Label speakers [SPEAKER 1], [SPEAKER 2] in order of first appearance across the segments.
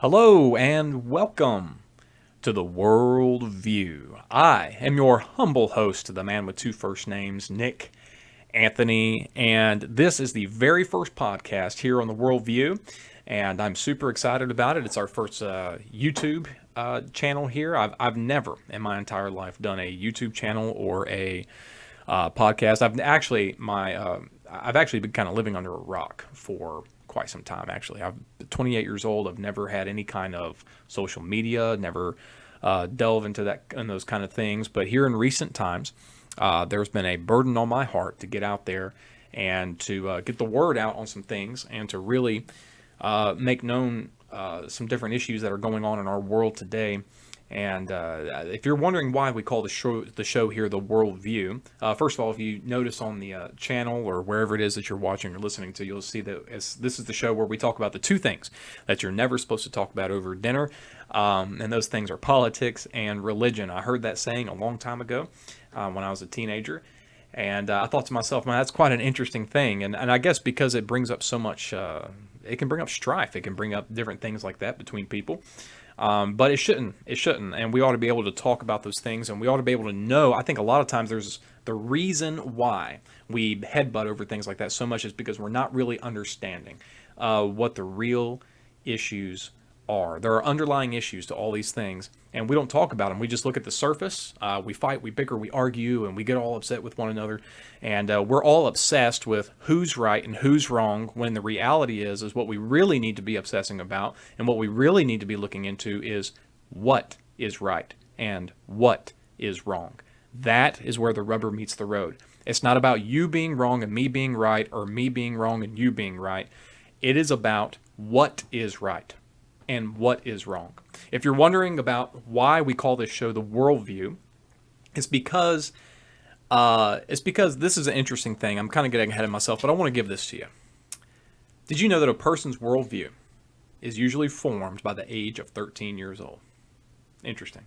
[SPEAKER 1] Hello and welcome to the World View. I am your humble host, the man with two first names, Nick Anthony, and this is the very first podcast here on the World View, and I'm super excited about it. It's our first YouTube channel here. I've never in my entire life done a YouTube channel or a podcast. I've actually been kind of living under a rock for quite some time. Actually, I'm 28 years old. I've never had any kind of social media. Never delve into those kind of things. But here in recent times, there's been a burden on my heart to get out there and to get the word out on some things and to really make known some different issues that are going on in our world today. And if you're wondering why we call the show here the World View, first of all, if you notice on the channel or wherever it is that you're watching or listening to, you'll see that this is the show where we talk about the two things that you're never supposed to talk about over dinner, and those things are politics and religion. I heard that saying a long time ago when I was a teenager, and I thought to myself, man, that's quite an interesting thing. And I guess because it brings up so much, it can bring up strife. It can bring up different things like that between people. But it shouldn't, and we ought to be able to talk about those things, and we ought to be able to know. I think a lot of times there's the reason why we headbutt over things like that so much is because we're not really understanding what the real issues are. There are underlying issues to all these things, and we don't talk about them. We just look at the surface. We fight, we bicker, we argue, and we get all upset with one another. And we're all obsessed with who's right and who's wrong, when the reality is what we really need to be obsessing about, and what we really need to be looking into is what is right and what is wrong. That is where the rubber meets the road. It's not about you being wrong and me being right, or me being wrong and you being right. It is about what is right and what is wrong. If you're wondering about why we call this show the Worldview, it's because this is an interesting thing. I'm kind of getting ahead of myself, but I want to give this to you. Did you know that a person's worldview is usually formed by the age of 13 years old? Interesting.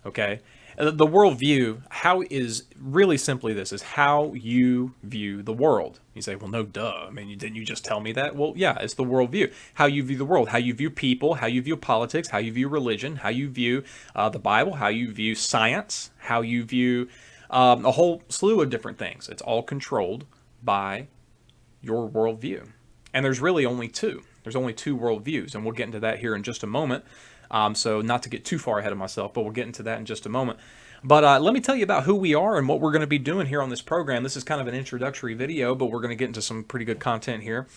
[SPEAKER 1] Okay. The worldview, how is really simply this, is how you view the world. You say, well, no, duh. I mean, didn't you just tell me that? Well, yeah, it's the worldview. How you view the world, how you view people, how you view politics, how you view religion, how you view the Bible, how you view science, how you view a whole slew of different things. It's all controlled by your worldview. And there's really only two. There's only two worldviews, and we'll get into that here in just a moment. So not to get too far ahead of myself, but we'll get into that in just a moment. But let me tell you about who we are and what we're going to be doing here on this program. This is kind of an introductory video, but we're going to get into some pretty good content here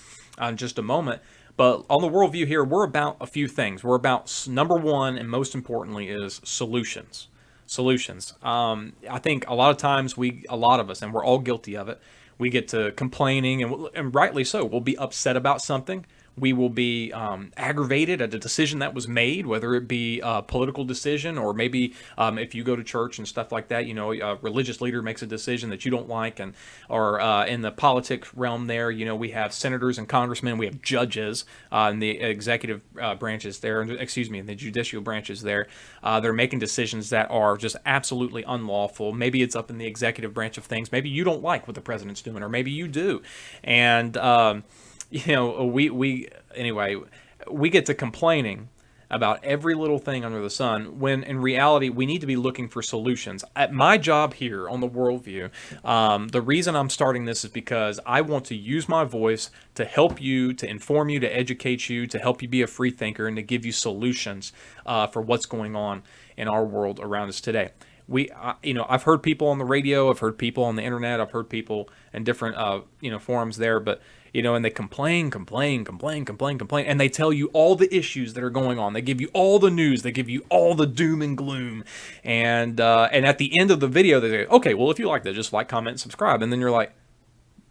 [SPEAKER 1] in just a moment. But on the worldview here, we're about a few things. We're about, number one, and most importantly, is solutions. Solutions. I think a lot of times a lot of us, and we're all guilty of it, we get to complaining, and rightly so. We'll be upset about something. We will be aggravated at a decision that was made, whether it be a political decision or maybe if you go to church and stuff like that, a religious leader makes a decision that you don't like, or in the politics realm there, we have senators and congressmen, we have judges in the executive branches there, in the judicial branches there. They're making decisions that are just absolutely unlawful. Maybe it's up in the executive branch of things. Maybe you don't like what the president's doing, or maybe you do. And we get to complaining about every little thing under the sun, when in reality, we need to be looking for solutions. At my job here on the Worldview, the reason I'm starting this is because I want to use my voice to help you, to inform you, to educate you, to help you be a free thinker, and to give you solutions for what's going on in our world around us today. I've heard people on the radio, I've heard people on the internet, I've heard people in different, forums there, but and they complain, and they tell you all the issues that are going on. They give you all the news. They give you all the doom and gloom. And at the end of the video, they say, okay, well, if you like that, just like, comment, and subscribe. And then you're like,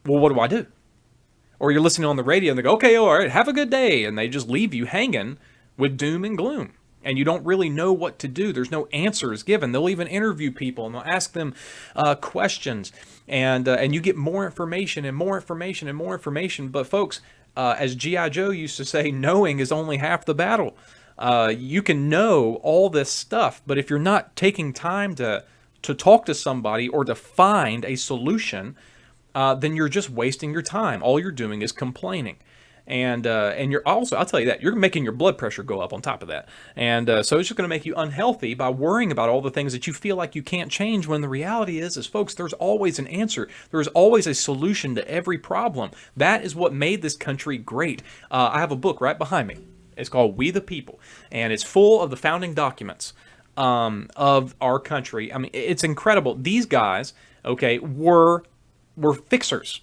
[SPEAKER 1] well, what do I do? Or you're listening on the radio, and they go, okay, all right, have a good day. And they just leave you hanging with doom and gloom. And you don't really know what to do. There's no answers given. They'll even interview people, and they'll ask them questions, and you get more information and more information and more information. But folks, as G.I. Joe used to say, knowing is only half the battle. You can know all this stuff, but if you're not taking time to talk to somebody or to find a solution, then you're just wasting your time. All you're doing is complaining. And you're also, I'll tell you that, you're making your blood pressure go up on top of that. And so it's just going to make you unhealthy by worrying about all the things that you feel like you can't change, when the reality is folks, there's always an answer. There's always a solution to every problem. That is what made this country great. I have a book right behind me. It's called We the People, and it's full of the founding documents of our country. I mean, it's incredible. These guys, okay, were fixers.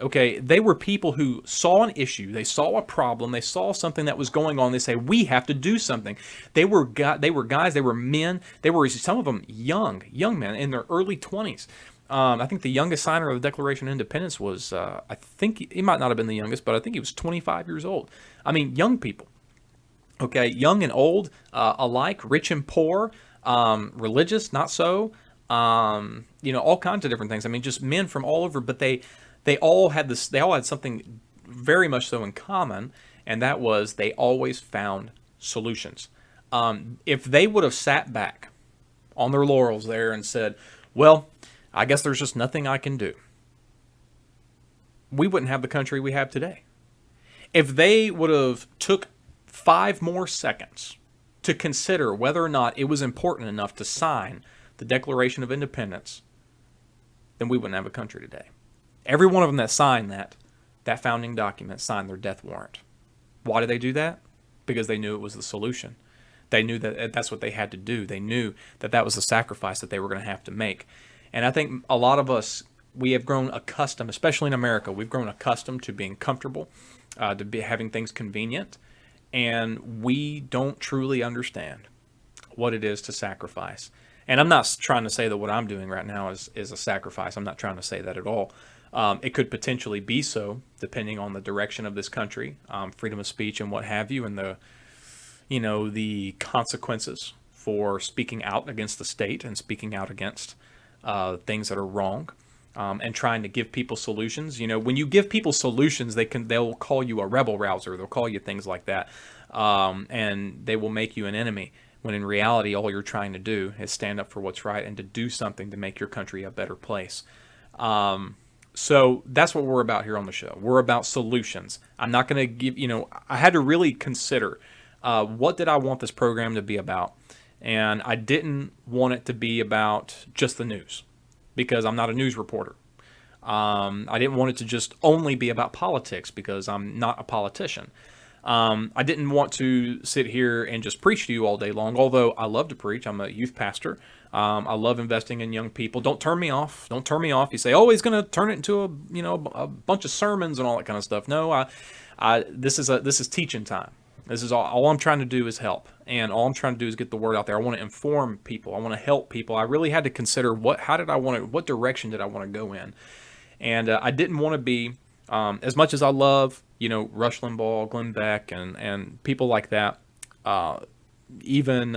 [SPEAKER 1] Okay, they were people who saw an issue, they saw a problem, they saw something that was going on. They say, we have to do something. They were guys, they were men. They were, some of them young men in their early 20s. I think the youngest signer of the Declaration of Independence was, I think he might not have been the youngest, but I think he was 25 years old. I mean, young people. Okay, young and old alike, rich and poor, religious, not so. All kinds of different things. I mean, just men from all over, but they all had this. They all had something very much so in common, and that was they always found solutions. If they would have sat back on their laurels there and said, "Well, I guess there's just nothing I can do," we wouldn't have the country we have today. If they would have took 5 more seconds to consider whether or not it was important enough to sign the Declaration of Independence, then we wouldn't have a country today. Every one of them that signed that founding document signed their death warrant. Why did they do that? Because they knew it was the solution. They knew that that's what they had to do. They knew that that was the sacrifice that they were going to have to make. And I think a lot of us, we have grown accustomed, especially in America, we've grown accustomed to being comfortable, to be having things convenient, and we don't truly understand what it is to sacrifice. And I'm not trying to say that what I'm doing right now is a sacrifice. I'm not trying to say that at all. It could potentially be so, depending on the direction of this country, freedom of speech and what have you, and the consequences for speaking out against the state and speaking out against things that are wrong, and trying to give people solutions. When you give people solutions, they'll call you a rebel rouser. They'll call you things like that, and they will make you an enemy. When in reality, all you're trying to do is stand up for what's right and to do something to make your country a better place. So that's what we're about here on the show. We're about solutions. I'm not going to give, I had to really consider what did I want this program to be about. And I didn't want it to be about just the news, because I'm not a news reporter. I didn't want it to just only be about politics, because I'm not a politician. I didn't want to sit here and just preach to you all day long, although I love to preach. I'm a youth pastor. I love investing in young people. Don't turn me off. Don't turn me off. You say, oh, he's going to turn it into a bunch of sermons and all that kind of stuff. No, this is teaching time. This is all I'm trying to do is help. And all I'm trying to do is get the word out there. I want to inform people. I want to help people. I really had to consider what direction did I want to go in? And I didn't want to be, as much as I love, Rush Limbaugh, Glenn Beck, and people like that, even,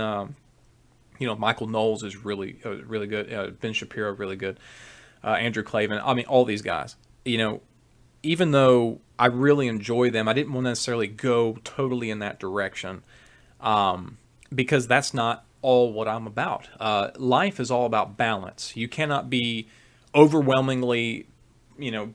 [SPEAKER 1] Michael Knowles is really good. Ben Shapiro, really good. Andrew Klavan. I mean, all these guys, even though I really enjoy them, I didn't want to necessarily go totally in that direction, because that's not all what I'm about. Life is all about balance. You cannot be overwhelmingly,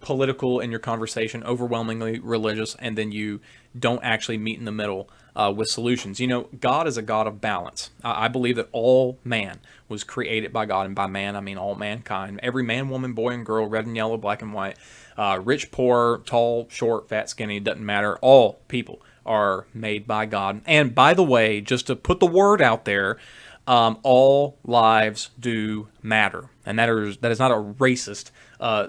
[SPEAKER 1] political in your conversation, overwhelmingly religious, and then you don't actually meet in the middle with solutions. God is a God of balance. I believe that all man was created by God, and by man, I mean all mankind. Every man, woman, boy, and girl, red and yellow, black and white, rich, poor, tall, short, fat, skinny, it doesn't matter. All people are made by God. And by the way, just to put the word out there, all lives do matter. And that is not a racist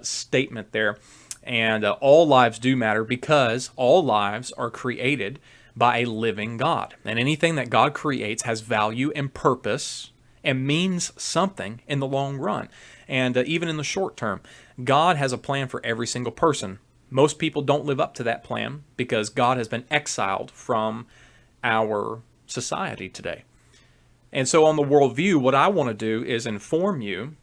[SPEAKER 1] statement there. And all lives do matter, because all lives are created by a living God. And anything that God creates has value and purpose and means something in the long run. And even in the short term, God has a plan for every single person. Most people don't live up to that plan because God has been exiled from our society today. And so on the worldview, what I want to do is inform you,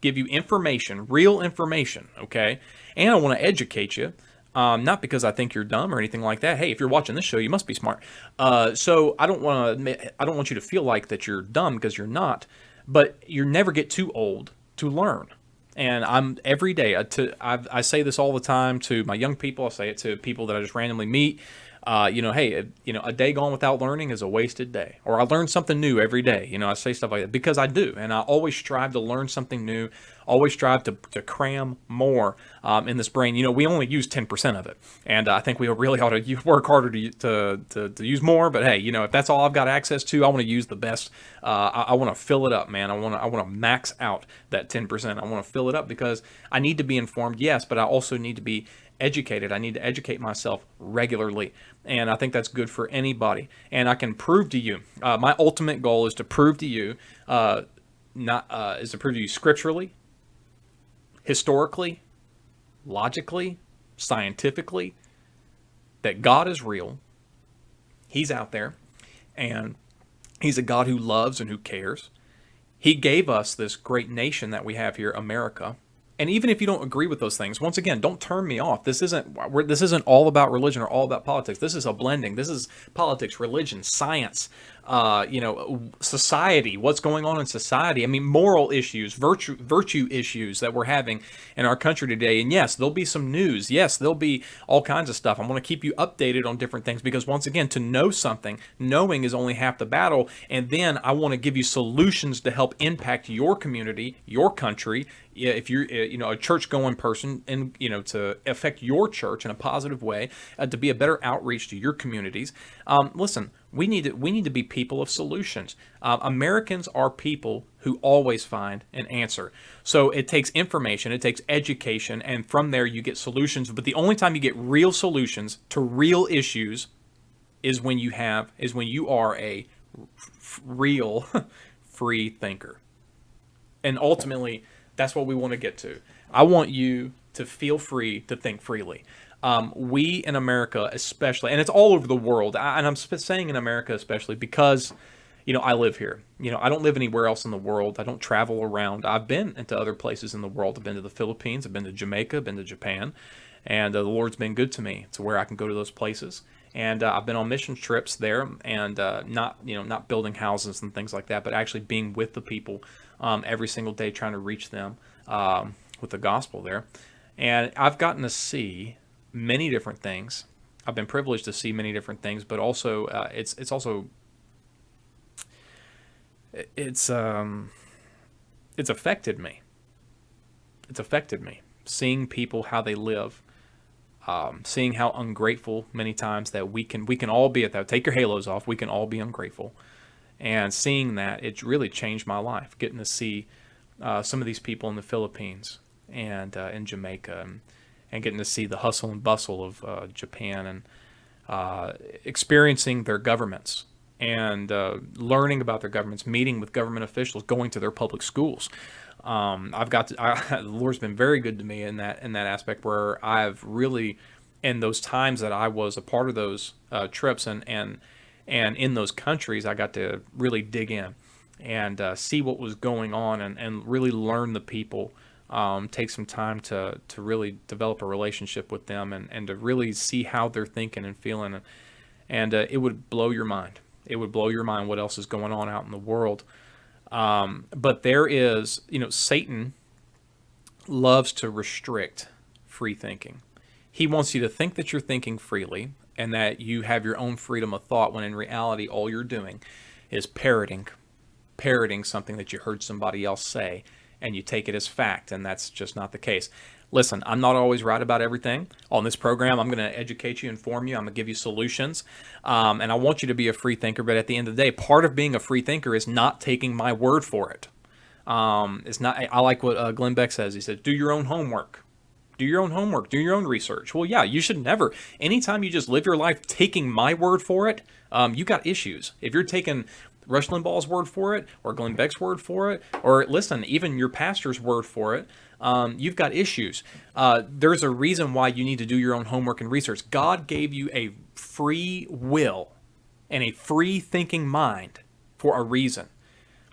[SPEAKER 1] give you information, real information, okay? And I want to educate you, not because I think you're dumb or anything like that. Hey, if you're watching this show, you must be smart. So I don't want you to feel like that you're dumb, because you're not. But you never get too old to learn. And I'm every day. I say this all the time to my young people. I say it to people that I just randomly meet. Hey, a day gone without learning is a wasted day. Or I learn something new every day. I say stuff like that because I do, and I always strive to learn something new. Always strive to cram more in this brain. We only use 10% of it, and I think we really ought to work harder to use more. But hey, if that's all I've got access to, I want to use the best. I want to fill it up, man. I want to max out that 10%. I want to fill it up because I need to be informed, yes, but I also need to be educated. I need to educate myself regularly, and I think that's good for anybody. And I can prove to you, my ultimate goal is to prove to you, is to prove to you scripturally, historically, logically, scientifically, that God is real. He's out there, and He's a God who loves and who cares. He gave us this great nation that we have here, America. And even if you don't agree with those things, once again, don't turn me off. This isn't all about religion or all about politics. This is a blending. This is politics, religion, science, society, what's going on in society. I mean, moral issues, virtue issues that we're having in our country today. And yes, there'll be some news. Yes, there'll be all kinds of stuff. I want to keep you updated on different things because once again, to know something, knowing is only half the battle. And then I want to give you solutions to help impact your community, your country. If you're a church-going person, and to affect your church in a positive way, to be a better outreach to your communities. Listen, we need to be people of solutions. Americans are people who always find an answer. So it takes information, it takes education, and from there you get solutions. But the only time you get real solutions to real issues is when you are a real free thinker. And ultimately, that's what we want to get to. I want you to feel free to think freely. We in America especially, and it's all over the world, and I'm saying in America especially because, I live here. I don't live anywhere else in the world. I don't travel around. I've been into other places in the world. I've been to the Philippines. I've been to Jamaica. I've been to Japan. And the Lord's been good to me to where I can go to those places. And I've been on mission trips there, and not building houses and things like that, but actually being with the people every single day, trying to reach them with the gospel there. And I've gotten to see many different things. I've been privileged to see many different things, but also it's affected me. It's affected me seeing people how they live. Seeing how ungrateful many times that we can all be at that. Take your halos off. We can all be ungrateful. And seeing that, it really changed my life. Getting to see some of these people in the Philippines and in Jamaica, and getting to see the hustle and bustle of Japan, and experiencing their governments, and learning about their governments, meeting with government officials, going to their public schools. The Lord's been very good to me in that aspect, where I've really, in those times that I was a part of those trips and in those countries, I got to really dig in and see what was going on, and really learn the people. Take some time to really develop a relationship with them, and to really see how they're thinking and feeling, and it would blow your mind. It would blow your mind what else is going on out in the world. But there is, Satan loves to restrict free thinking. He wants you to think that you're thinking freely and that you have your own freedom of thought, when in reality all you're doing is parroting something that you heard somebody else say, and you take it as fact, and that's just not the case. Listen, I'm not always right about everything. On this program, I'm going to educate you, inform you. I'm going to give you solutions. And I want you to be a free thinker. But at the end of the day, part of being a free thinker is not taking my word for it. It's not. I like what Glenn Beck says. He says, do your own homework. Do your own homework. Do your own research. Well, yeah, you should never. Anytime you just live your life taking my word for it, you got issues. If you're taking Rush Limbaugh's word for it, or Glenn Beck's word for it, or listen, even your pastor's word for it, you've got issues. There's a reason why you need to do your own homework and research. God gave you a free will and a free thinking mind for a reason.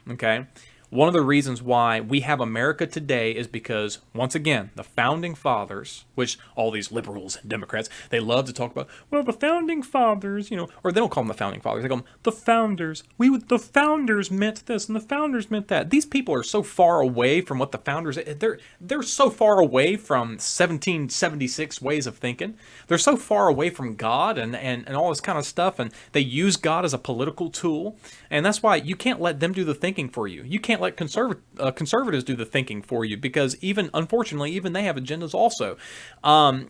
[SPEAKER 1] Okay? One of the reasons why we have America today is because, once again, the founding fathers, which all these liberals and Democrats, they love to talk about, well, the founding fathers, or they don't call them the founding fathers, they call them the founders. The founders meant this and the founders meant that. These people are so far away from what the founders, they're so far away from 1776 ways of thinking. They're so far away from God and all this kind of stuff, and they use God as a political tool. And that's why you can't let them do the thinking for you. You can't let conservatives do the thinking for you, because unfortunately, even they have agendas also.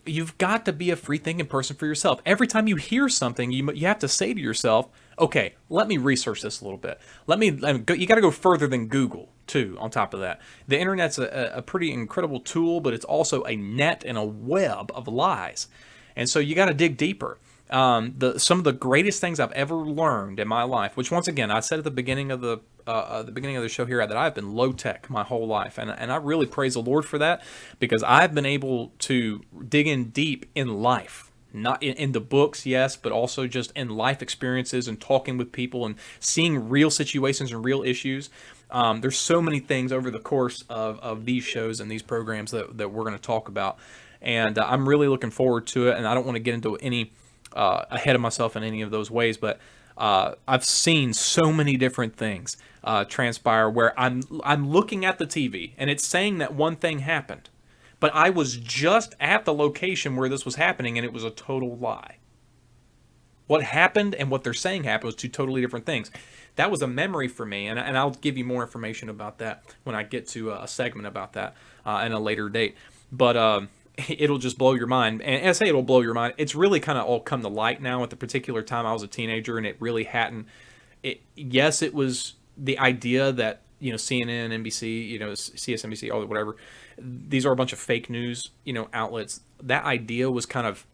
[SPEAKER 1] You've got to be a free-thinking person for yourself. Every time you hear something, you have to say to yourself, okay, let me research this a little bit. You got to go further than Google, too, on top of that. The internet's a pretty incredible tool, but it's also a net and a web of lies. And so you got to dig deeper. Some of the greatest things I've ever learned in my life, which once again I said at the beginning of the show here, that I've been low tech my whole life, and I really praise the Lord for that, because I've been able to dig in deep in life, not in the books, yes, but also just in life experiences and talking with people and seeing real situations and real issues. There's so many things over the course of these shows and these programs that we're going to talk about, and I'm really looking forward to it. And I don't want to get into any ahead of myself in any of those ways, but I've seen so many different things transpire where I'm looking at the TV and it's saying that one thing happened, but I was just at the location where this was happening and it was a total lie. What happened and what they're saying happened was two totally different things. That was a memory for me, and I'll give you more information about that when I get to a segment about that in a later date. But it'll just blow your mind. And I say it'll blow your mind. It's really kind of all come to light now. At the particular time I was a teenager, and it really hadn't. Yes, it was the idea that CNN, NBC, CSNBC, all whatever. These are a bunch of fake news, outlets. That idea was kind of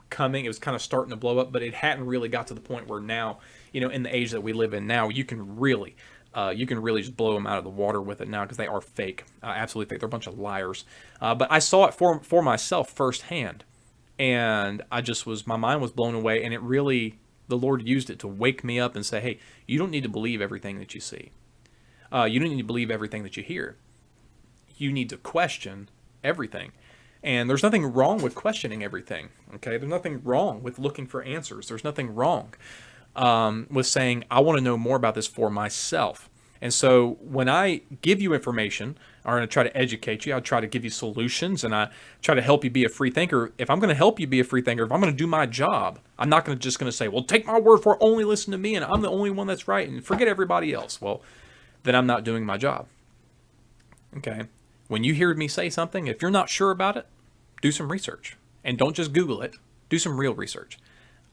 [SPEAKER 1] coming. It was kind of starting to blow up, but it hadn't really got to the point where now, in the age that we live in now, you can really just blow them out of the water with it now, because they are fake, absolutely fake. They're a bunch of liars. But I saw it for myself firsthand, and my mind was blown away, and the Lord used it to wake me up and say, hey, you don't need to believe everything that you see. You don't need to believe everything that you hear. You need to question everything. And there's nothing wrong with questioning everything, okay? There's nothing wrong with looking for answers. There's nothing wrong with saying, I want to know more about this for myself. And so when I give you information, or I try to educate you, I try to give you solutions, and I try to help you be a free thinker. If I'm going to help you be a free thinker, if I'm going to do my job, I'm not just going to say, well, take my word for it, only listen to me, and I'm the only one that's right, and forget everybody else. Well, then I'm not doing my job. Okay? When you hear me say something, if you're not sure about it, do some research. And don't just Google it. Do some real research.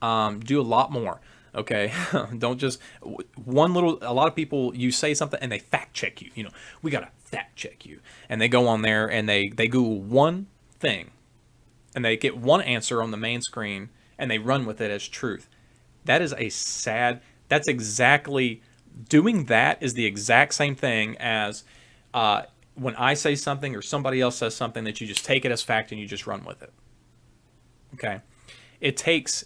[SPEAKER 1] Do a lot more. Okay, don't just a lot of people, you say something and they fact check you. We got to fact check you. And they go on there and they Google one thing and they get one answer on the main screen and they run with it as truth. Doing that is the exact same thing as when I say something or somebody else says something, that you just take it as fact and you just run with it. Okay, it takes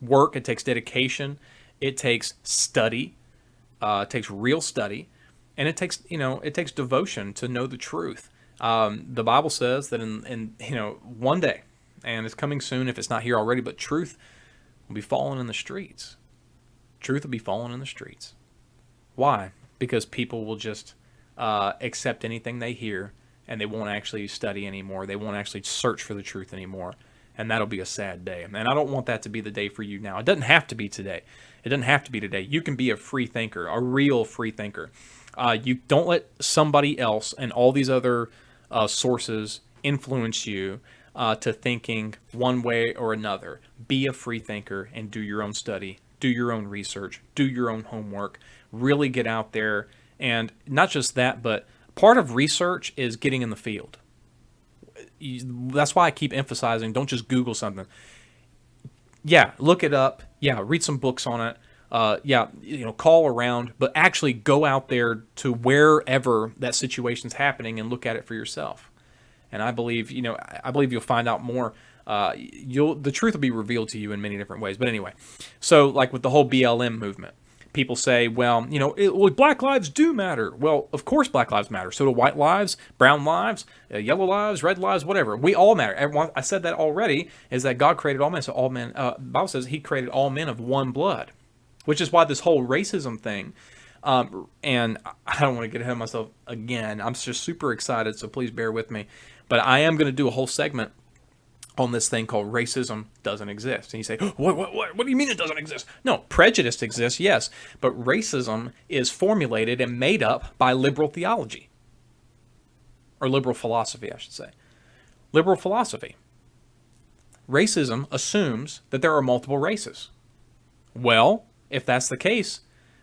[SPEAKER 1] work, it takes dedication, it takes study, it takes real study, and it takes devotion to know the truth. The Bible says that in one day, and it's coming soon if it's not here already, but truth will be falling in the streets. Truth will be falling in the streets. Why? Because people will just accept anything they hear, and they won't actually study anymore. They won't actually search for the truth anymore. And that'll be a sad day. And I don't want that to be the day for you now. It doesn't have to be today. It doesn't have to be today. You can be a free thinker, a real free thinker. You don't let somebody else and all these other sources influence you to thinking one way or another. Be a free thinker and do your own study. Do your own research. Do your own homework. Really get out there. And not just that, but part of research is getting in the field. That's why I keep emphasizing, don't just Google something. Yeah, look it up. Yeah, read some books on it. Call around, but actually go out there to wherever that situation's happening and look at it for yourself. And I believe you'll find out more. The truth will be revealed to you in many different ways. But anyway, so like with the whole BLM movement, people say, well, black lives do matter. Well, of course black lives matter. So do white lives, brown lives, yellow lives, red lives, whatever. We all matter. Everyone, I said that already, is that God created all men. So all men, the Bible says he created all men of one blood, which is why this whole racism thing, and I don't want to get ahead of myself again. I'm just super excited, so please bear with me. But I am going to do a whole segment on this thing called racism doesn't exist. And you say, what do you mean it doesn't exist? No, prejudice exists, yes, but racism is formulated and made up by liberal theology. Or liberal philosophy, I should say. Liberal philosophy. Racism assumes that there are multiple races. Well, if that's the case,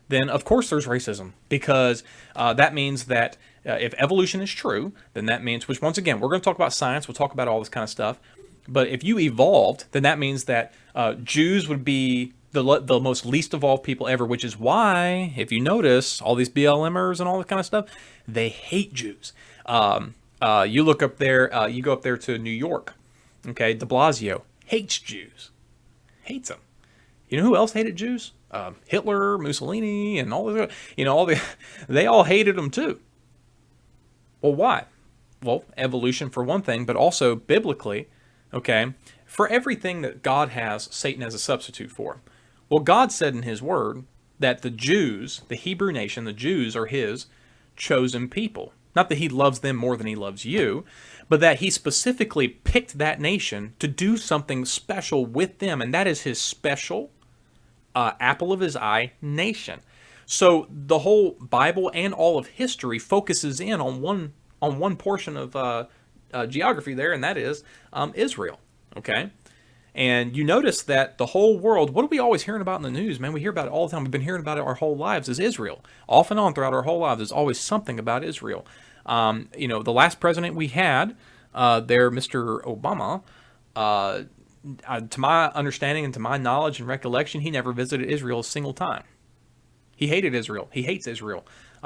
[SPEAKER 1] then of course there's racism, because that means that if evolution is true, then that means, which once again, we're going to talk about science, we'll talk about all this kind of stuff, but if you evolved, then that means that Jews would be the most least evolved people ever, which is why, if you notice, all these BLMers and all that kind of stuff, they hate Jews. You look up there, you go up there to New York, okay, de Blasio hates Jews. Hates them. You know who else hated Jews? Hitler, Mussolini, and all the, they all hated them too. Well, why? Well, evolution for one thing, but also biblically, okay, for everything that God has, Satan as a substitute for. Well, God said in his word that the Jews, the Hebrew nation, the Jews are his chosen people. Not that he loves them more than he loves you, but that he specifically picked that nation to do something special with them, and that is his special apple of his eye nation. So the whole Bible and all of history focuses in on one portion of geography there, and that is Israel. Okay, and you notice that the whole world, what are we always hearing about in the news, man? We hear about it all the time. We've been hearing about it our whole lives, is Israel. Off and on throughout our whole lives, there's always something about Israel. The last president we had there, Mr. Obama, to my understanding and to my knowledge and recollection, he never visited Israel a single time. He hated Israel. He hates Israel.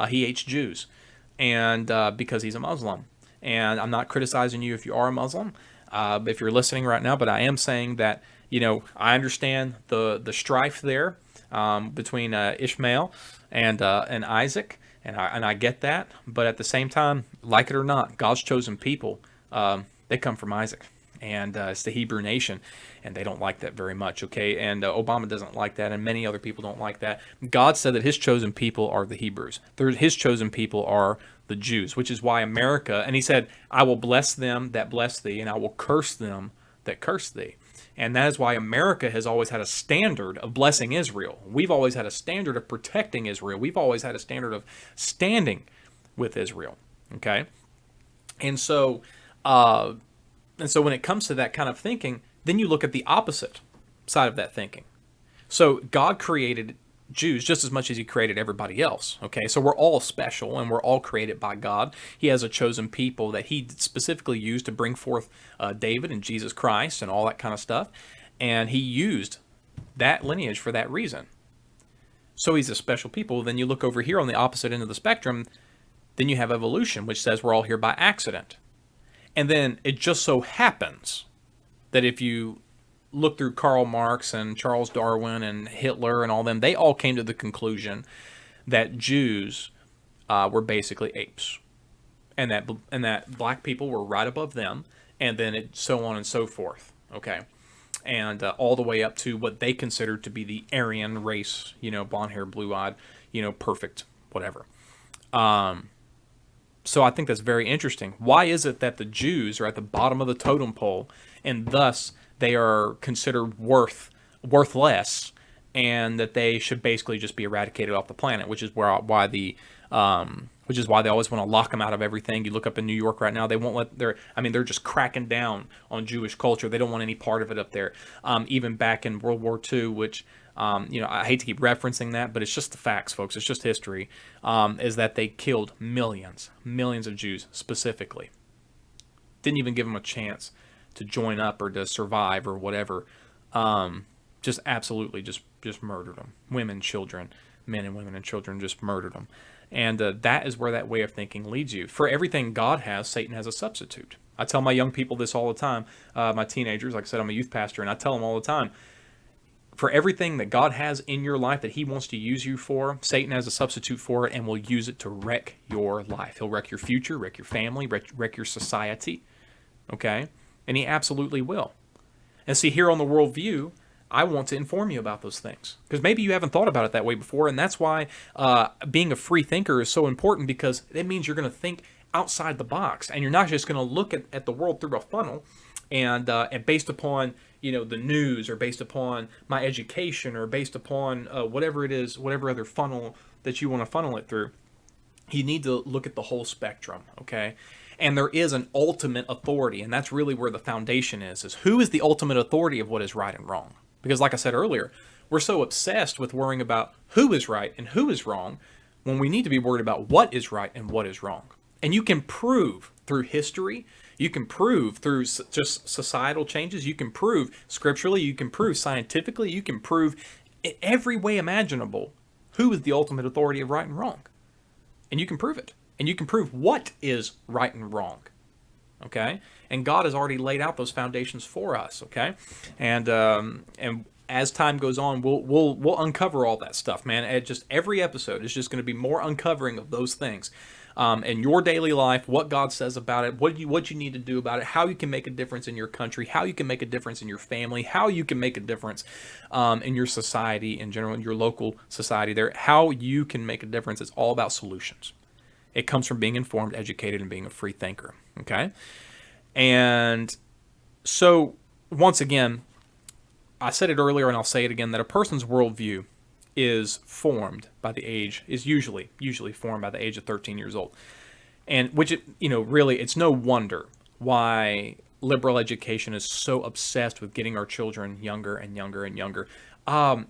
[SPEAKER 1] He hates Jews, and because he's a Muslim. And I'm not criticizing you if you are a Muslim, if you're listening right now, but I am saying that, I understand the strife there between Ishmael and Isaac, and I get that. But at the same time, like it or not, God's chosen people, they come from Isaac. And it's the Hebrew nation, and they don't like that very much, okay? And Obama doesn't like that, and many other people don't like that. God said that his chosen people are the Hebrews. His chosen people are the Jews, which is why America, and he said, I will bless them that bless thee, and I will curse them that curse thee. And that is why America has always had a standard of blessing Israel. We've always had a standard of protecting Israel. We've always had a standard of standing with Israel, okay? And so when it comes to that kind of thinking, then you look at the opposite side of that thinking. So God created Jews just as much as he created everybody else. Okay, so we're all special and we're all created by God. He has a chosen people that he specifically used to bring forth David and Jesus Christ and all that kind of stuff. And he used that lineage for that reason. So he's a special people. Then you look over here on the opposite end of the spectrum, then you have evolution, which says we're all here by accident. And then it just so happens that if you look through Karl Marx and Charles Darwin and Hitler and all them, they all came to the conclusion that Jews were basically apes, and that black people were right above them, and then so on and so forth. Okay, and all the way up to what they considered to be the Aryan race. Blonde hair, blue eyed, perfect, whatever. So I think that's very interesting. Why is it that the Jews are at the bottom of the totem pole, and thus they are considered worthless, and that they should basically just be eradicated off the planet? Which is why they always want to lock them out of everything. You look up in New York right now, they won't let they're just cracking down on Jewish culture. They don't want any part of it up there. Even back in World War II, which I hate to keep referencing that, but it's just the facts, folks. It's just history. Is that they killed millions of Jews specifically. Didn't even give them a chance to join up or to survive or whatever. Just absolutely just murdered them. Women, children, men and women and children, just murdered them. And that is where that way of thinking leads you. For everything God has, Satan has a substitute. I tell my young people this all the time. My teenagers, like I said, I'm a youth pastor, and I tell them all the time, for everything that God has in your life that he wants to use you for, Satan has a substitute for it and will use it to wreck your life. He'll wreck your future, wreck your family, wreck your society, okay? And he absolutely will. And see, here on the Worldview, I want to inform you about those things. Because maybe you haven't thought about it that way before, and that's why being a free thinker is so important, because it means you're going to think outside the box, and you're not just going to look at the world through a funnel and based upon the news, or based upon my education, or based upon whatever it is, whatever other funnel that you want to funnel it through. You need to look at the whole spectrum, okay? And there is an ultimate authority, and that's really where the foundation is who is the ultimate authority of what is right and wrong? Because like I said earlier, we're so obsessed with worrying about who is right and who is wrong when we need to be worried about what is right and what is wrong. And you can prove through history, you can prove through just societal changes, you can prove scripturally, you can prove scientifically, you can prove in every way imaginable who is the ultimate authority of right and wrong. And you can prove it. And you can prove what is right and wrong. Okay? And God has already laid out those foundations for us, okay? And as time goes on, we'll uncover all that stuff, man. And just every episode is just going to be more uncovering of those things. In your daily life, what God says about it, what you need to do about it, how you can make a difference in your country, how you can make a difference in your family, how you can make a difference in your society in general, in your local society there, how you can make a difference. It's all about solutions. It comes from being informed, educated, and being a free thinker, okay? And so, once again, I said it earlier and I'll say it again, that a person's worldview is usually formed by the age of 13 years old. And really, it's no wonder why liberal education is so obsessed with getting our children younger and younger and younger. I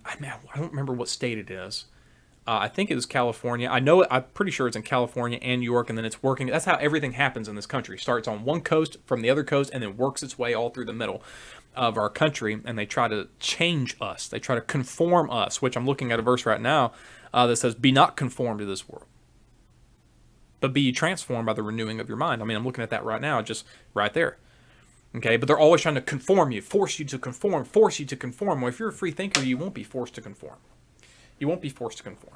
[SPEAKER 1] don't remember what state it is. I think it was California. I'm pretty sure it's in California and New York, and then it's working. That's how everything happens in this country. It starts on one coast from the other coast and then works its way all through the middle of our country, and they try to change us. They try to conform us, which I'm looking at a verse right now that says, "Be not conformed to this world, but be ye transformed by the renewing of your mind." I mean, I'm looking at that right now, just right there. Okay, but they're always trying to conform you, force you to conform, force you to conform. Well, if you're a free thinker, you won't be forced to conform. You won't be forced to conform.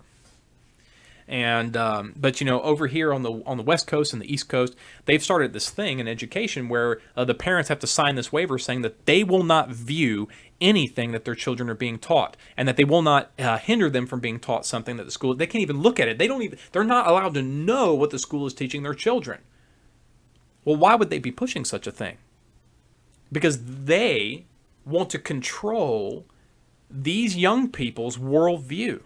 [SPEAKER 1] And but over here on the West Coast and the East Coast, they've started this thing in education where the parents have to sign this waiver saying that they will not view anything that their children are being taught, and that they will not hinder them from being taught something that the school, they can't even look at it. They're not allowed to know what the school is teaching their children. Well, why would they be pushing such a thing? Because they want to control these young people's worldview.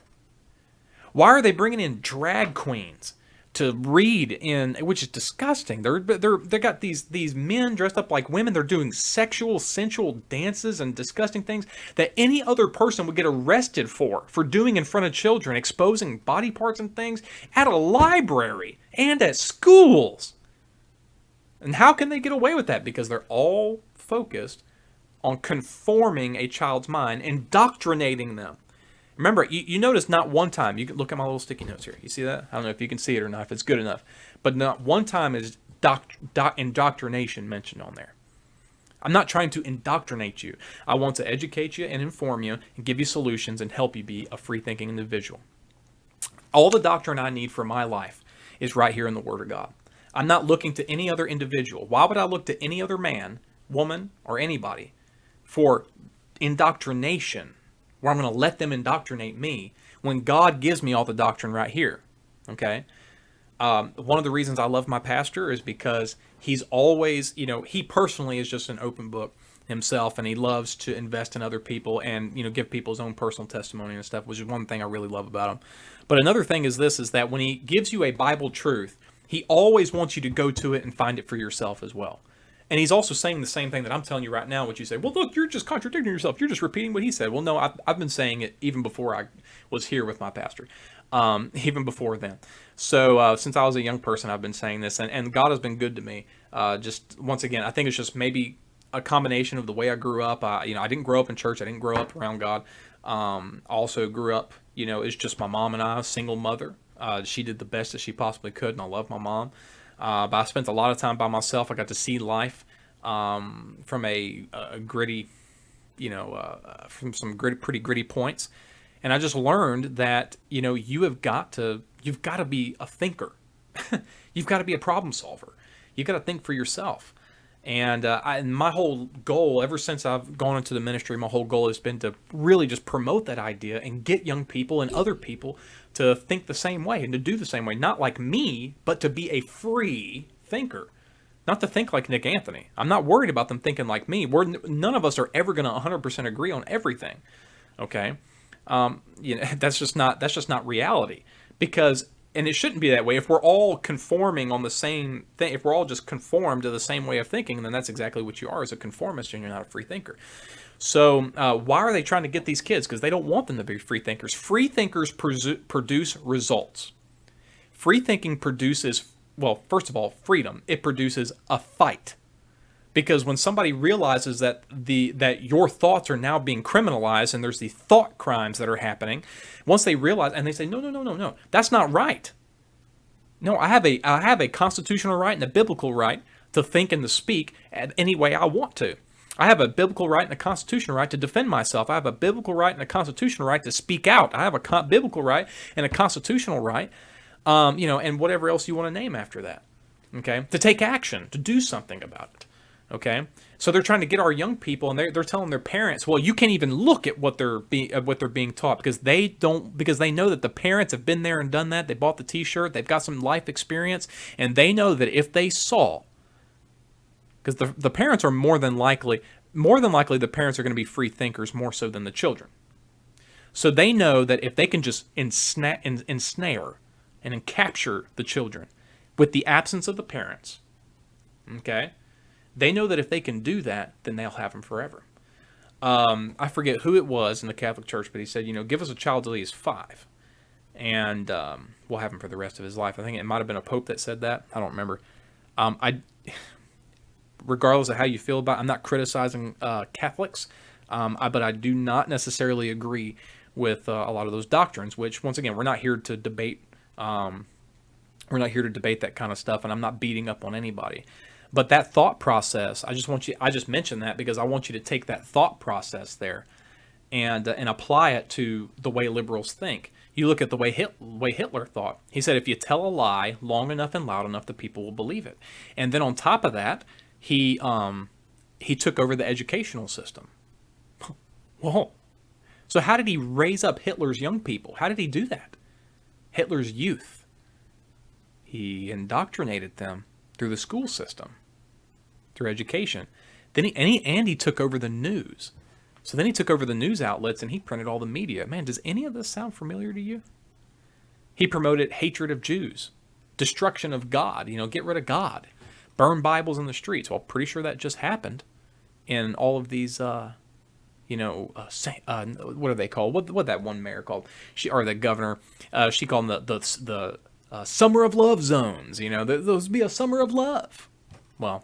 [SPEAKER 1] Why are they bringing in drag queens to read which is disgusting? They got these men dressed up like women. They're doing sensual dances and disgusting things that any other person would get arrested for doing in front of children, exposing body parts and things at a library and at schools. And how can they get away with that? Because they're all focused on conforming a child's mind, indoctrinating them. Remember, you notice not one time, you can look at my little sticky notes here. You see that? I don't know if you can see it or not, if it's good enough. But not one time is indoctrination mentioned on there. I'm not trying to indoctrinate you. I want to educate you and inform you and give you solutions and help you be a free-thinking individual. All the doctrine I need for my life is right here in the Word of God. I'm not looking to any other individual. Why would I look to any other man, woman, or anybody for indoctrination, where I'm going to let them indoctrinate me, when God gives me all the doctrine right here? Okay? One of the reasons I love my pastor is because he's always, he personally is just an open book himself, and he loves to invest in other people and, give people his own personal testimony and stuff, which is one thing I really love about him. But another thing is that when he gives you a Bible truth, he always wants you to go to it and find it for yourself as well. And he's also saying the same thing that I'm telling you right now, which you say, well, look, you're just contradicting yourself. You're just repeating what he said. Well, no, I've been saying it even before I was here with my pastor, even before then. So since I was a young person, I've been saying this, and God has been good to me. Just once again, I think it's just maybe a combination of the way I grew up. I didn't grow up in church. I didn't grow up around God. Also grew up, it's just my mom and I, a single mother. She did the best that she possibly could, and I love my mom. But I spent a lot of time by myself. I got to see life from a gritty from some pretty gritty points, and I just learned that you've got to be a thinker. You've got to be a problem solver. You've got to think for yourself. And my whole goal, ever since I've gone into the ministry, my whole goal has been to really just promote that idea and get young people and other people to think the same way and to do the same way. Not like me, but to be a free thinker. Not to think like Nick Anthony. I'm not worried about them thinking like me. None of us are ever going to 100% agree on everything. Okay? That's just not reality. And it shouldn't be that way. If we're all conforming on the same thing, if we're all just conformed to the same way of thinking, then that's exactly what you are as a conformist, and you're not a free thinker. So why are they trying to get these kids? Because they don't want them to be free thinkers. Free thinkers produce results. Free thinking produces, well, first of all, freedom. It produces a fight. Because when somebody realizes that your thoughts are now being criminalized and there's these thought crimes that are happening, once they realize and they say, no, that's not right. No, I have a constitutional right and a biblical right to think and to speak any way I want to. I have a biblical right and a constitutional right to defend myself. I have a biblical right and a constitutional right to speak out. I have a biblical right and a constitutional right, and whatever else you want to name after that. Okay, to take action, to do something about it. Okay, so they're trying to get our young people, and they're telling their parents, well, you can't even look at what they're being taught because they know that the parents have been there and done that. They bought the T-shirt, they've got some life experience, and they know that if they saw, because the parents are more than likely the parents are going to be free thinkers more so than the children. So they know that if they can just ensnare and capture the children with the absence of the parents, okay. They know that if they can do that, then they'll have him forever. I forget who it was in the Catholic Church, but he said, give us a child till he is 5, and we'll have him for the rest of his life. I think it might have been a pope that said that. I don't remember. Regardless of how you feel about it, I'm not criticizing Catholics, but I do not necessarily agree with a lot of those doctrines, which, once again, we're not here to debate. We're not here to debate that kind of stuff, and I'm not beating up on anybody. But that thought process, I just mentioned that because I want you to take that thought process there and apply it to the way liberals think. You look at the way Hitler thought. He said, if you tell a lie long enough and loud enough, the people will believe it. And then on top of that, he took over the educational system. Whoa. So how did he raise up Hitler's young people? How did he do that? Hitler's youth. He indoctrinated them through the school system, through education. Then he took over the news. So then he took over the news outlets and he printed all the media. Man, does any of this sound familiar to you? He promoted hatred of Jews, destruction of God, get rid of God, burn Bibles in the streets. Well, pretty sure that just happened in all of these, what are they called? What that one mayor called? Or the governor, she called them the summer of love zones. Those be a summer of love. Well,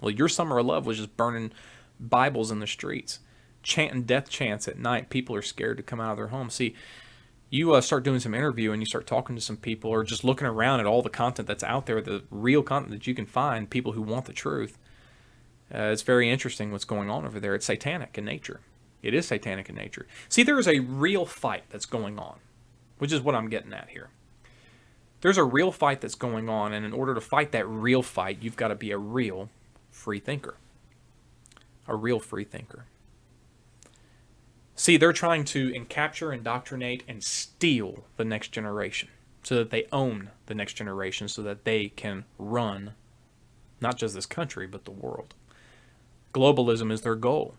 [SPEAKER 1] your summer of love was just burning Bibles in the streets, chanting death chants at night. People are scared to come out of their homes. See, you start doing some interview and you start talking to some people, or just looking around at all the content that's out there, the real content that you can find, people who want the truth. It's very interesting what's going on over there. It's satanic in nature. It is satanic in nature. See, there is a real fight that's going on, which is what I'm getting at here. There's a real fight that's going on, and in order to fight that real fight, you've got to be a real free thinker. A real free thinker. See, they're trying to capture, indoctrinate, and steal the next generation so that they own the next generation, so that they can run not just this country, but the world. Globalism is their goal.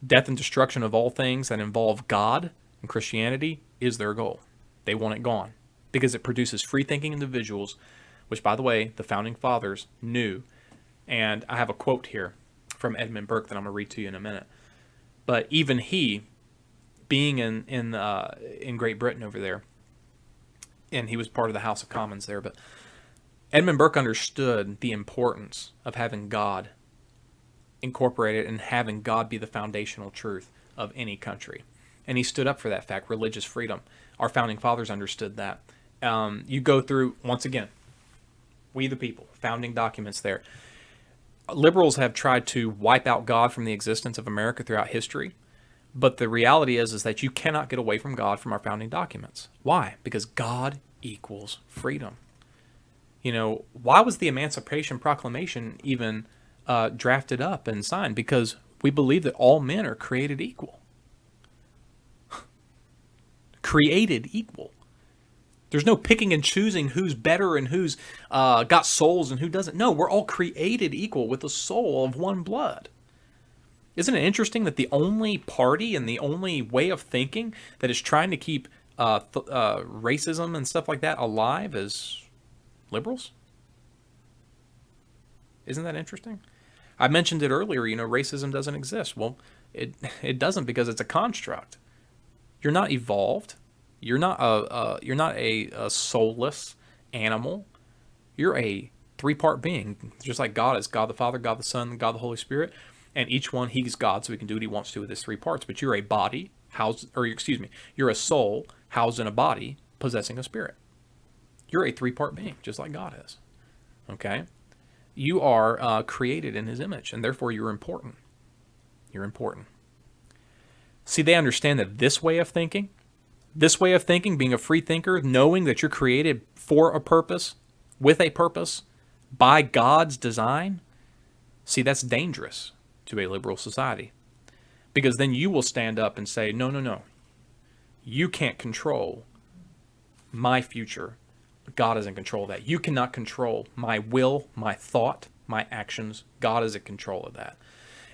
[SPEAKER 1] Death and destruction of all things that involve God and Christianity is their goal. They want it gone because it produces free-thinking individuals, which, by the way, the Founding Fathers knew. And I have a quote here from Edmund Burke that I'm going to read to you in a minute. But even he, being in Great Britain over there, and he was part of the House of Commons there, but Edmund Burke understood the importance of having God incorporated and having God be the foundational truth of any country. And he stood up for that fact, religious freedom. Our Founding Fathers understood that. You go through, once again, We the People, founding documents there. Liberals have tried to wipe out God from the existence of America throughout history. But the reality is that you cannot get away from God from our founding documents. Why? Because God equals freedom. Why was the Emancipation Proclamation even drafted up and signed? Because we believe that all men are created equal. Created equal. There's no picking and choosing who's better and who's got souls and who doesn't. No, we're all created equal with a soul of one blood. Isn't it interesting that the only party and the only way of thinking that is trying to keep racism and stuff like that alive is liberals? Isn't that interesting? I mentioned it earlier, racism doesn't exist. Well, it doesn't because it's a construct. You're not evolved. You're not a soulless animal. You're a three-part being, just like God is God the Father, God the Son, God the Holy Spirit. And each one, he's God, so he can do what he wants to with his three parts. But you're a body you're a soul housed in a body possessing a spirit. You're a three-part being, just like God is. Okay? You are created in his image, and therefore you're important. You're important. See, they understand that this way of thinking, being a free thinker, knowing that you're created for a purpose, with a purpose, by God's design, see, that's dangerous to a liberal society. Because then you will stand up and say, no. You can't control my future. God is in control of that. You cannot control my will, my thought, my actions. God is in control of that.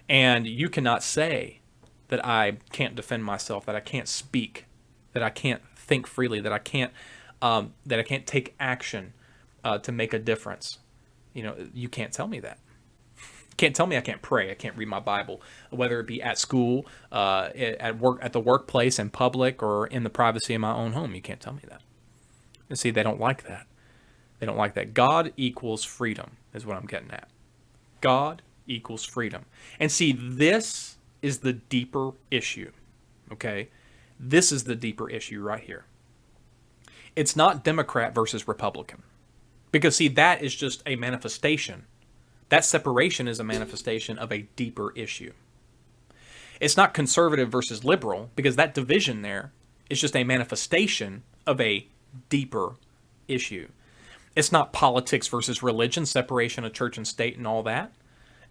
[SPEAKER 1] And you cannot say that I can't defend myself, that I can't speak, that I can't think freely, that I can't take action to make a difference. You can't tell me that. Can't tell me I can't pray. I can't read my Bible, whether it be at school, at work, at the workplace, in public, or in the privacy of my own home. You can't tell me that. And see, they don't like that. They don't like that. God equals freedom is what I'm getting at. God equals freedom. And see, this is the deeper issue. Okay? This is the deeper issue right here. It's not Democrat versus Republican. Because see, that is just a manifestation. That separation is a manifestation of a deeper issue. It's not conservative versus liberal, because that division there is just a manifestation of a deeper issue. It's not politics versus religion, separation of church and state and all that.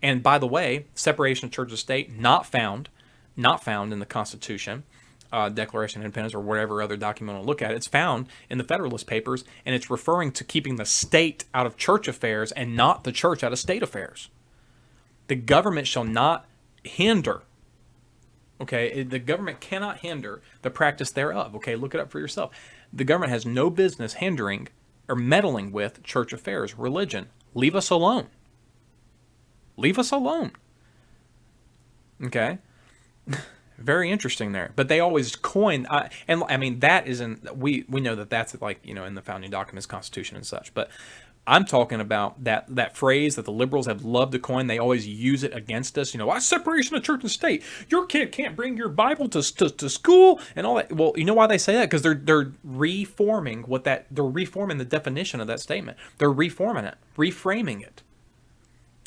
[SPEAKER 1] And by the way, separation of church and state not found in the Constitution, Declaration of Independence, or whatever other document you want to look at. It's found in the Federalist Papers, and it's referring to keeping the state out of church affairs and not the church out of state affairs. The government shall not hinder. Okay, the government cannot hinder the practice thereof. Okay, look it up for yourself. The government has no business hindering or meddling with church affairs, religion. Leave us alone. Leave us alone. Okay. Very interesting there. But they always coin, and I mean, that isn't, we know that that's like, in the founding documents, Constitution and such. But I'm talking about that phrase that the liberals have loved to coin. They always use it against us. Separation of church and state. Your kid can't bring your Bible to school and all that. Well, you know why they say that? Because they're reforming they're reforming the definition of that statement. They're reforming it, reframing it.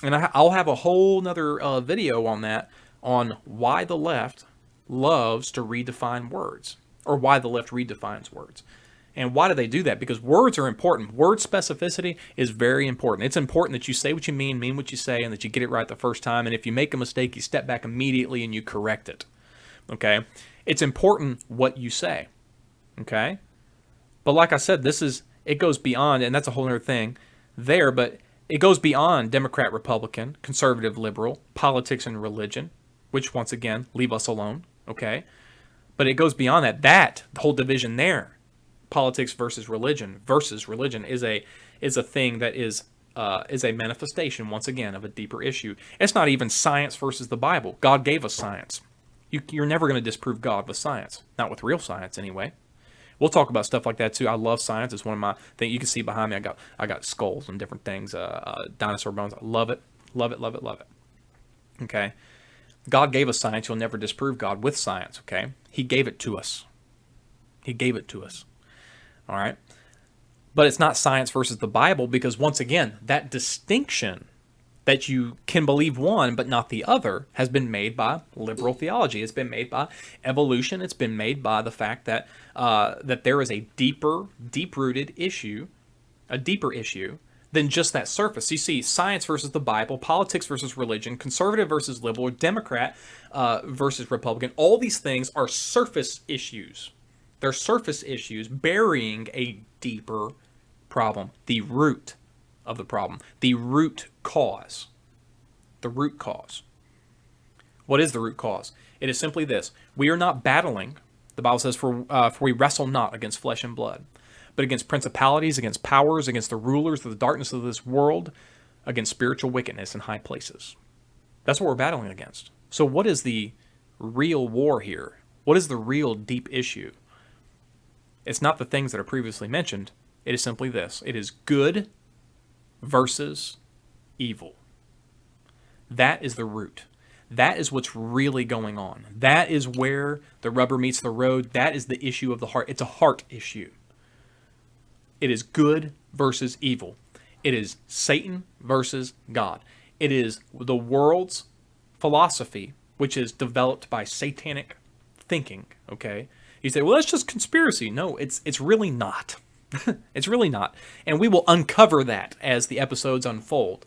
[SPEAKER 1] And I'll have a whole nother video on that, on why the left loves to redefine words, or why the left redefines words. And why do they do that? Because words are important. Word specificity is very important. It's important that you say what you mean what you say, and that you get it right the first time. And if you make a mistake, you step back immediately and you correct it. Okay? It's important what you say. Okay? But like I said, it goes beyond, and that's a whole other thing there, but it goes beyond Democrat, Republican, conservative, liberal, politics and religion, which once again, leave us alone. Okay? But it goes beyond that. The whole division there, politics versus religion is a thing that is a manifestation, once again, of a deeper issue. It's not even science versus the Bible. God gave us science. You're never going to disprove God with science. Not with real science, anyway. We'll talk about stuff like that, too. I love science. It's one of my things. You can see behind me, I got skulls and different things, dinosaur bones. I love it. Love it, love it, love it. Okay? God gave us science. You'll never disprove God with science, okay? He gave it to us. He gave it to us. All right? But it's not science versus the Bible, because once again, that distinction that you can believe one but not the other has been made by liberal theology. It's been made by evolution. It's been made by the fact that that there is a deep-rooted issue, a deeper issue than just that surface. You see science versus the Bible, politics versus religion, conservative versus liberal, Democrat versus Republican. All these things are surface issues. They're surface issues burying a deeper problem, the root of the problem, the root cause. The root cause. What is the root cause? It is simply this. We are not battling, the Bible says, for we wrestle not against flesh and blood, but against principalities, against powers, against the rulers of the darkness of this world, against spiritual wickedness in high places. That's what we're battling against. So what is the real war here? What is the real deep issue? It's not the things that are previously mentioned. It is simply this. It is good versus evil. That is the root. That is what's really going on. That is where the rubber meets the road. That is the issue of the heart. It's a heart issue. It is good versus evil. It is Satan versus God. It is the world's philosophy, which is developed by satanic thinking, okay? You say, well, that's just conspiracy. No, it's really not. It's really not. And we will uncover that as the episodes unfold.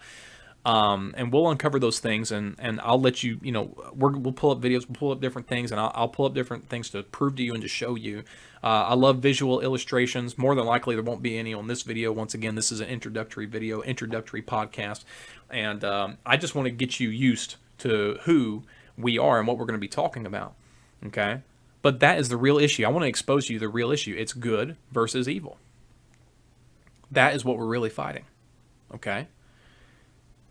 [SPEAKER 1] And we'll uncover those things, and I'll let you, we'll pull up videos, we'll pull up different things, and I'll pull up different things to prove to you and to show you. I love visual illustrations. More than likely, there won't be any on this video. Once again, this is an introductory video, introductory podcast, and I just want to get you used to who we are and what we're going to be talking about, okay? But that is the real issue. I want to expose to you the real issue. It's good versus evil. That is what we're really fighting, okay?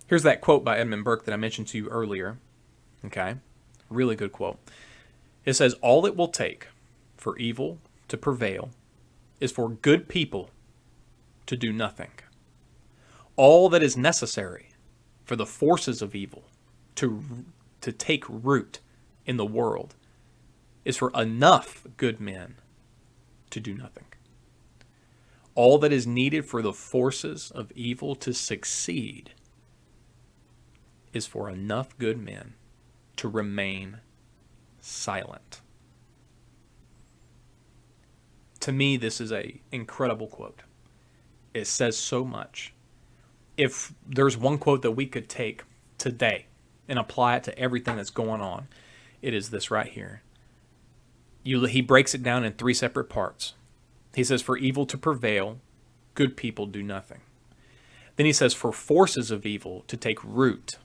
[SPEAKER 1] Here's that quote by Edmund Burke that I mentioned to you earlier. Okay? Really good quote. It says, all it will take for evil to prevail is for good people to do nothing. All that is necessary for the forces of evil to take root in the world is for enough good men to do nothing. All that is needed for the forces of evil to succeed is for enough good men to remain silent. To me, this is an incredible quote. It says so much. If there's one quote that we could take today and apply it to everything that's going on, it is this right here. He breaks it down in 3 separate parts. He says, for evil to prevail, good people do nothing. Then he says, for forces of evil to take root,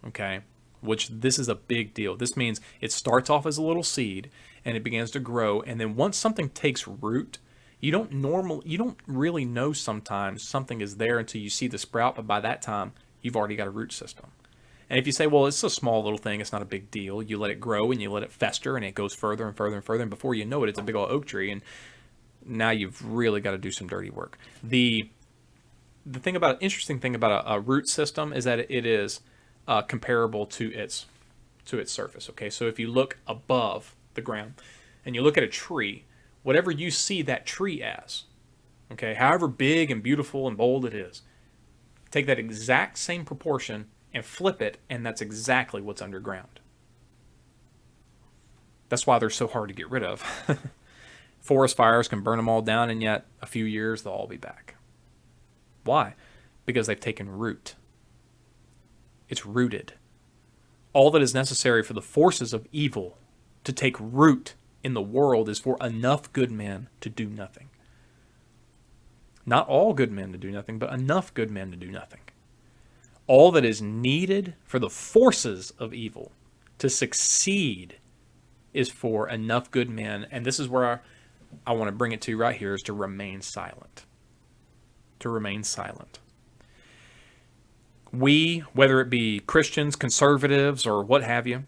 [SPEAKER 1] okay, which this is a big deal. This means it starts off as a little seed and it begins to grow, and then once something takes root, you don't really know sometimes something is there until you see the sprout, but by that time you've already got a root system. And if you say, well, it's a small little thing, it's not a big deal, you let it grow and you let it fester and it goes further and further and further, and before you know it, it's a big old oak tree, and now you've really got to do some dirty work. The interesting thing about a root system is that it is comparable to its surface. Okay, so if you look above the ground and you look at a tree, whatever you see that tree as, okay, however big and beautiful and bold it is, take that exact same proportion and flip it, and that's exactly what's underground. That's why they're so hard to get rid of. Forest fires can burn them all down, and yet a few years they'll all be back. Why? Because they've taken root. It's rooted. All that is necessary for the forces of evil to take root in the world is for enough good men to do nothing. Not all good men to do nothing, but enough good men to do nothing. All that is needed for the forces of evil to succeed is for enough good men, and this is where I want to bring it to right here, is to remain silent. To remain silent. We, whether it be Christians, conservatives, or what have you,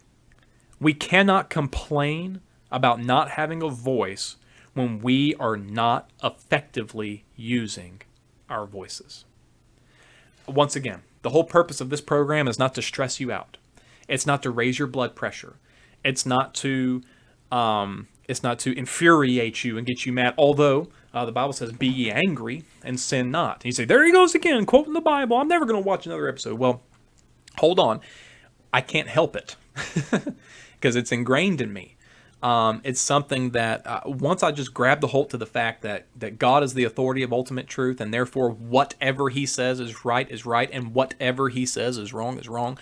[SPEAKER 1] we cannot complain about not having a voice when we are not effectively using our voices. Once again, the whole purpose of this program is not to stress you out. It's not to raise your blood pressure. It's not to It's not to infuriate you and get you mad. Although the Bible says, "Be ye angry and sin not." And you say, "There he goes again, quoting the Bible. I'm never going to watch another episode." Well, hold on. I can't help it because it's ingrained in me. It's something that once I just grab the hold to the fact that God is the authority of ultimate truth, and therefore whatever He says is right, and whatever He says is wrong, is wrong.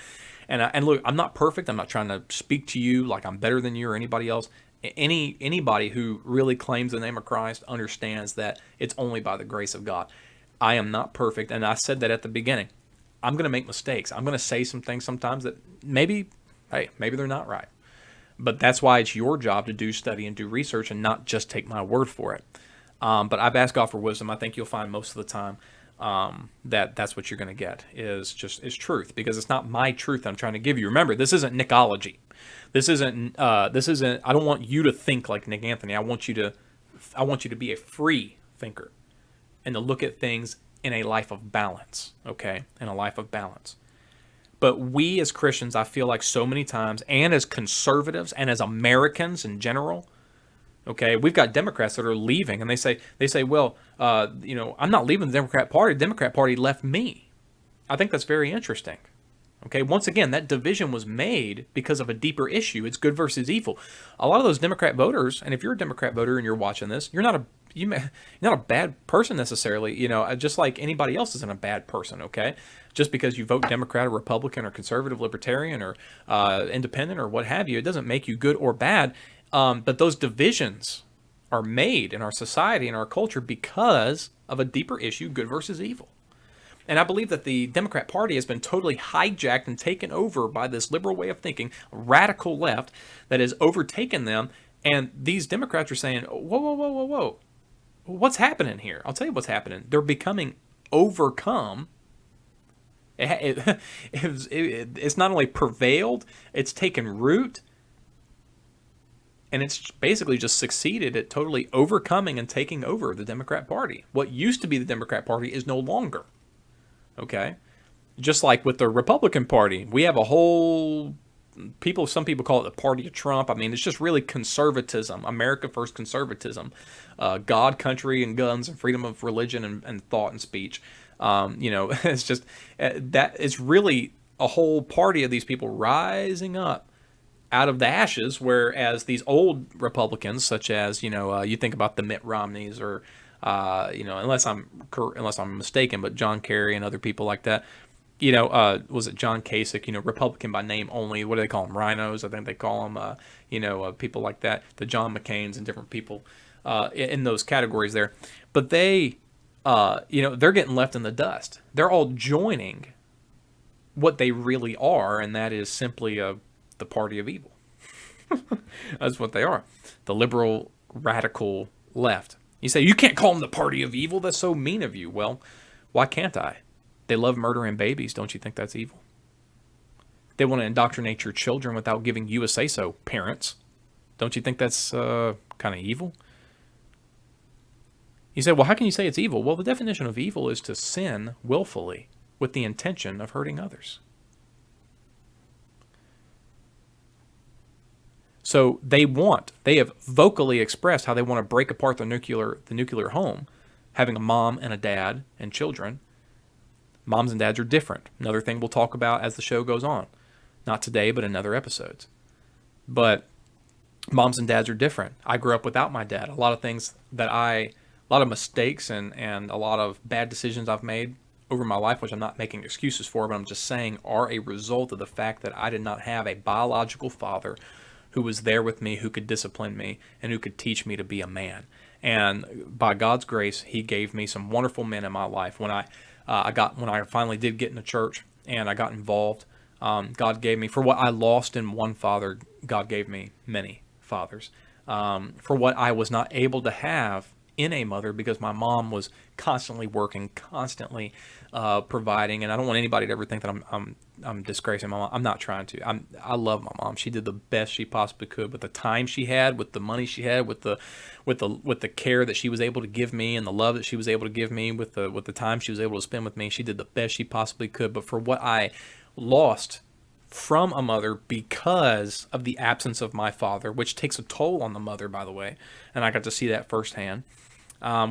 [SPEAKER 1] And look, I'm not perfect. I'm not trying to speak to you like I'm better than you or anybody else. Anybody who really claims the name of Christ understands that it's only by the grace of God. I am not perfect, and I said that at the beginning. I'm going to make mistakes. I'm going to say some things sometimes that maybe they're not right. But that's why it's your job to do study and do research and not just take my word for it. But I've asked God for wisdom. I think you'll find most of the time that's what you're going to get is truth, because it's not my truth I'm trying to give you. Remember, this isn't Nickology. This isn't. I don't want you to think like Nick Anthony. I want you to be a free thinker and to look at things in a life of balance. Okay, in a life of balance. But we as Christians, I feel like so many times, and as conservatives and as Americans in general, okay, we've got Democrats that are leaving, and they say, well, I'm not leaving the Democrat Party. The Democrat Party left me. I think that's very interesting. Okay, once again, that division was made because of a deeper issue. It's good versus evil. A lot of those Democrat voters, and if you're a Democrat voter and you're watching this, you're not a bad person necessarily. Just like anybody else isn't a bad person. Okay, just because you vote Democrat or Republican or conservative, libertarian or independent or what have you, it doesn't make you good or bad. But those divisions are made in our society and our culture because of a deeper issue, good versus evil. And I believe that the Democrat Party has been totally hijacked and taken over by this liberal way of thinking, radical left, that has overtaken them. And these Democrats are saying, whoa, whoa, whoa, whoa, whoa. What's happening here? I'll tell you what's happening. They're becoming overcome. It's not only prevailed, it's taken root. And it's basically just succeeded at totally overcoming and taking over the Democrat Party. What used to be the Democrat Party is no longer. Okay? Just like with the Republican Party, we have a whole some people call it the party of Trump. I mean, it's just really conservatism, America first conservatism, God, country, and guns, and freedom of religion and thought and speech. It's just that it's really a whole party of these people rising up out of the ashes, whereas these old Republicans, such as you think about the Mitt Romneys or unless I'm mistaken, but John Kerry and other people like that. Was it John Kasich? Republican by name only. What do they call them? Rhinos, I think they call them. People like that. The John McCains and different people in those categories there. But they, they're getting left in the dust. They're all joining what they really are, and that is simply the party of evil. That's what they are. The liberal, radical left. You say, you can't call them the party of evil. That's so mean of you. Well, why can't I? They love murdering babies. Don't you think that's evil? They want to indoctrinate your children without giving you a say-so, parents. Don't you think that's kind of evil? You say, well, how can you say it's evil? Well, the definition of evil is to sin willfully with the intention of hurting others. So they have vocally expressed how they want to break apart the nuclear home, having a mom and a dad and children. Moms and dads are different. Another thing we'll talk about as the show goes on. Not today, but in other episodes. But moms and dads are different. I grew up without my dad. A lot of mistakes and a lot of bad decisions I've made over my life, which I'm not making excuses for, but I'm just saying are a result of the fact that I did not have a biological father who was there with me, who could discipline me, and who could teach me to be a man. And by God's grace, He gave me some wonderful men in my life. When I finally did get into church and I got involved, God gave me, for what I lost in one father, God gave me many fathers. For what I was not able to have in a mother, because my mom was constantly working, constantly providing, and I don't want anybody to ever think that I'm disgracing my mom. I'm not trying to. I love my mom. She did the best she possibly could with the time she had, with the money she had, with the care that she was able to give me, and the love that she was able to give me, with the time she was able to spend with me. She did the best she possibly could. But for what I lost from a mother because of the absence of my father, which takes a toll on the mother, by the way. And I got to see that firsthand,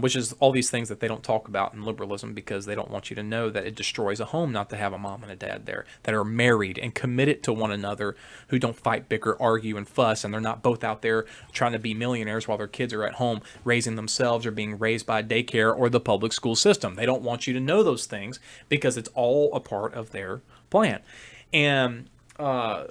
[SPEAKER 1] which is all these things that they don't talk about in liberalism because they don't want you to know that it destroys a home not to have a mom and a dad there that are married and committed to one another, who don't fight, bicker, argue, and fuss, and they're not both out there trying to be millionaires while their kids are at home raising themselves or being raised by daycare or the public school system. They don't want you to know those things because it's all a part of their plan. And but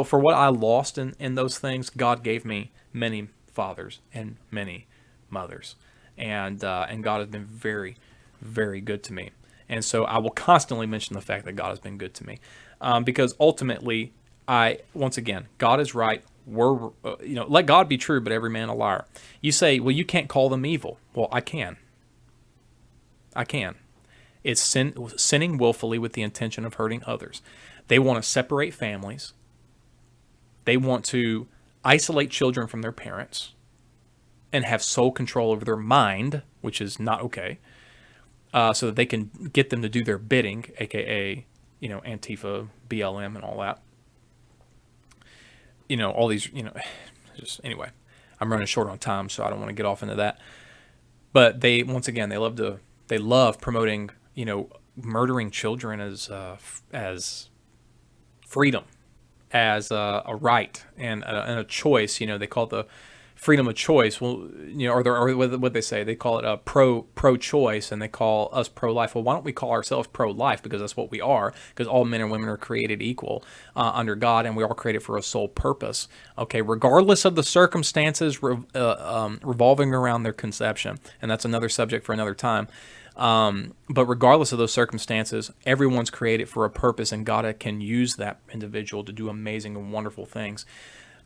[SPEAKER 1] for what I lost in those things, God gave me many fathers and many mothers, and God has been very, very good to me. And so I will constantly mention the fact that God has been good to me, because ultimately, once again, God is right. Let God be true, but every man a liar. You say, well, you can't call them evil. Well, I can. It's sinning willfully with the intention of hurting others. They want to separate families. They want to isolate children from their parents and have sole control over their mind, which is not okay, so that they can get them to do their bidding, aka, Antifa, BLM, and all that. All these, just anyway. I'm running short on time, so I don't want to get off into that. But they love promoting, murdering children as freedom, as a right and a choice. They call it the freedom of choice. Well, or what they say, they call it a pro-choice, and they call us pro-life. Well, why don't we call ourselves pro-life? Because that's what we are. Because all men and women are created equal under God, and we are created for a sole purpose. Okay, regardless of the circumstances revolving around their conception, and that's another subject for another time. But regardless of those circumstances, everyone's created for a purpose, and God can use that individual to do amazing and wonderful things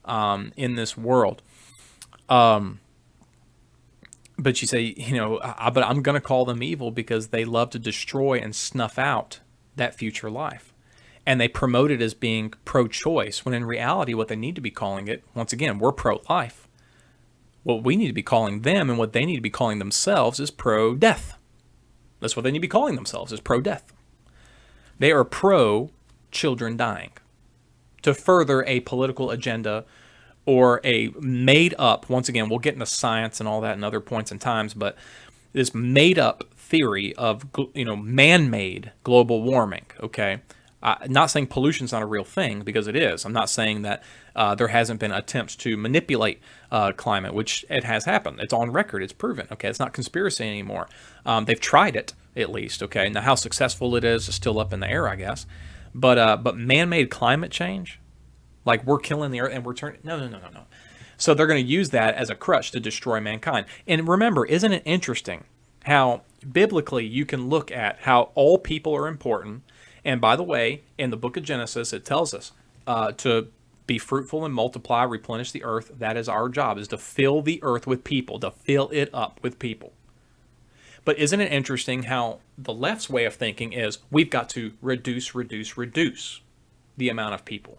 [SPEAKER 1] in this world. But you say, but I'm going to call them evil because they love to destroy and snuff out that future life. And they promote it as being pro-choice, when in reality, what they need to be calling it, once again, we're pro-life. What we need to be calling them, and what they need to be calling themselves, is pro-death. That's what they need to be calling themselves, is pro-death. They are pro-children dying to further a political agenda or a made-up, once again, we'll get into science and all that in other points and times, but this made-up theory of, man-made global warming, okay? Not saying pollution's not a real thing, because it is. I'm not saying that there hasn't been attempts to manipulate climate, which it has happened. It's on record. It's proven, okay? It's not conspiracy anymore. They've tried it, at least, okay? Now, how successful it is still up in the air, I guess. But man-made climate change, like we're killing the earth and we're turning... No. So they're going to use that as a crutch to destroy mankind. And remember, isn't it interesting how biblically you can look at how all people are important? And by the way, in the book of Genesis, it tells us to be fruitful and multiply, replenish the earth. That is our job, is to fill the earth with people, to fill it up with people. But isn't it interesting how the left's way of thinking is we've got to reduce the amount of people?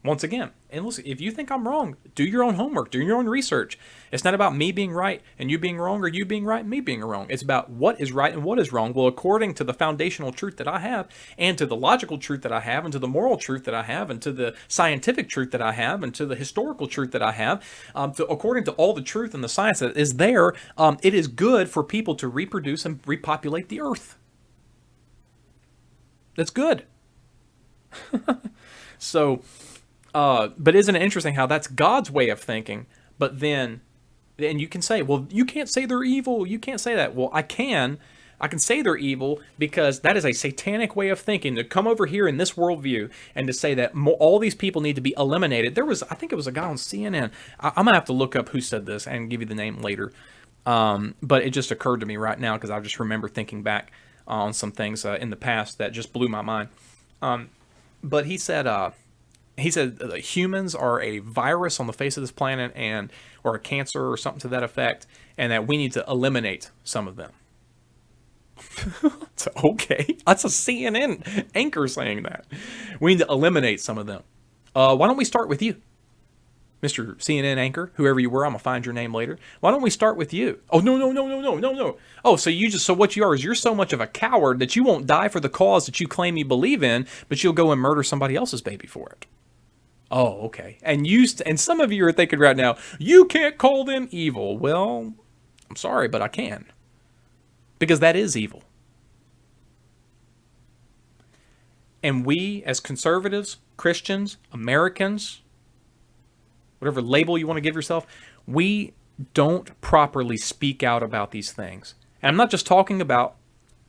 [SPEAKER 1] Once again, and listen, if you think I'm wrong, do your own homework, do your own research. It's not about me being right and you being wrong, or you being right and me being wrong. It's about what is right and what is wrong. Well, according to the foundational truth that I have, and to the logical truth that I have, and to the moral truth that I have, and to the scientific truth that I have, and to the historical truth that I have, according to all the truth and the science that is there, it is good for people to reproduce and repopulate the earth. That's good. So... but isn't it interesting how that's God's way of thinking? But then you can say, well, you can't say they're evil. You can't say that. Well, I can say they're evil because that is a satanic way of thinking, to come over here in this worldview and to say that all these people need to be eliminated. I think it was a guy on CNN. I'm going to have to look up who said this and give you the name later. But it just occurred to me right now because I just remember thinking back on some things in the past that just blew my mind. But he said that humans are a virus on the face of this planet, or a cancer or something to that effect, and that we need to eliminate some of them. So, okay, that's a CNN anchor saying that. We need to eliminate some of them. Why don't we start with you? Mr. CNN anchor, whoever you were, I'm going to find your name later. Why don't we start with you? Oh, no. Oh, so what you are is you're so much of a coward that you won't die for the cause that you claim you believe in, but you'll go and murder somebody else's baby for it. Oh, okay. And some of you are thinking right now, you can't call them evil. Well, I'm sorry, but I can. Because that is evil. And we, as conservatives, Christians, Americans, whatever label you want to give yourself, we don't properly speak out about these things. And I'm not just talking about,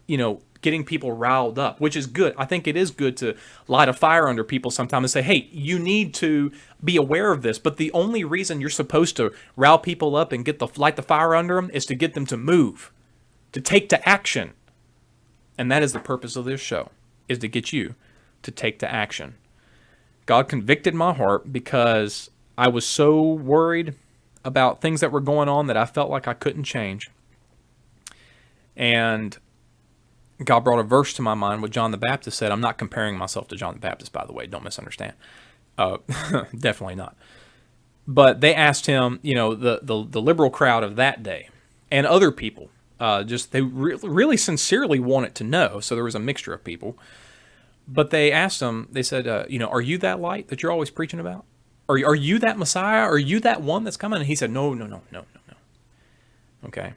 [SPEAKER 1] getting people riled up, which is good. I think it is good to light a fire under people sometimes and say, hey, you need to be aware of this. But the only reason you're supposed to rile people up and light the fire under them is to get them to move, to take to action. And that is the purpose of this show, is to get you to take to action. God convicted my heart because I was so worried about things that were going on that I felt like I couldn't change. And God brought a verse to my mind what John the Baptist said. I'm not comparing myself to John the Baptist, by the way. Don't misunderstand. Definitely not. But they asked him, the liberal crowd of that day and other people, they really sincerely wanted to know. So there was a mixture of people. But they asked him, they said, are you that light that you're always preaching about? Are you that Messiah? Are you that one that's coming? And he said, no. Okay.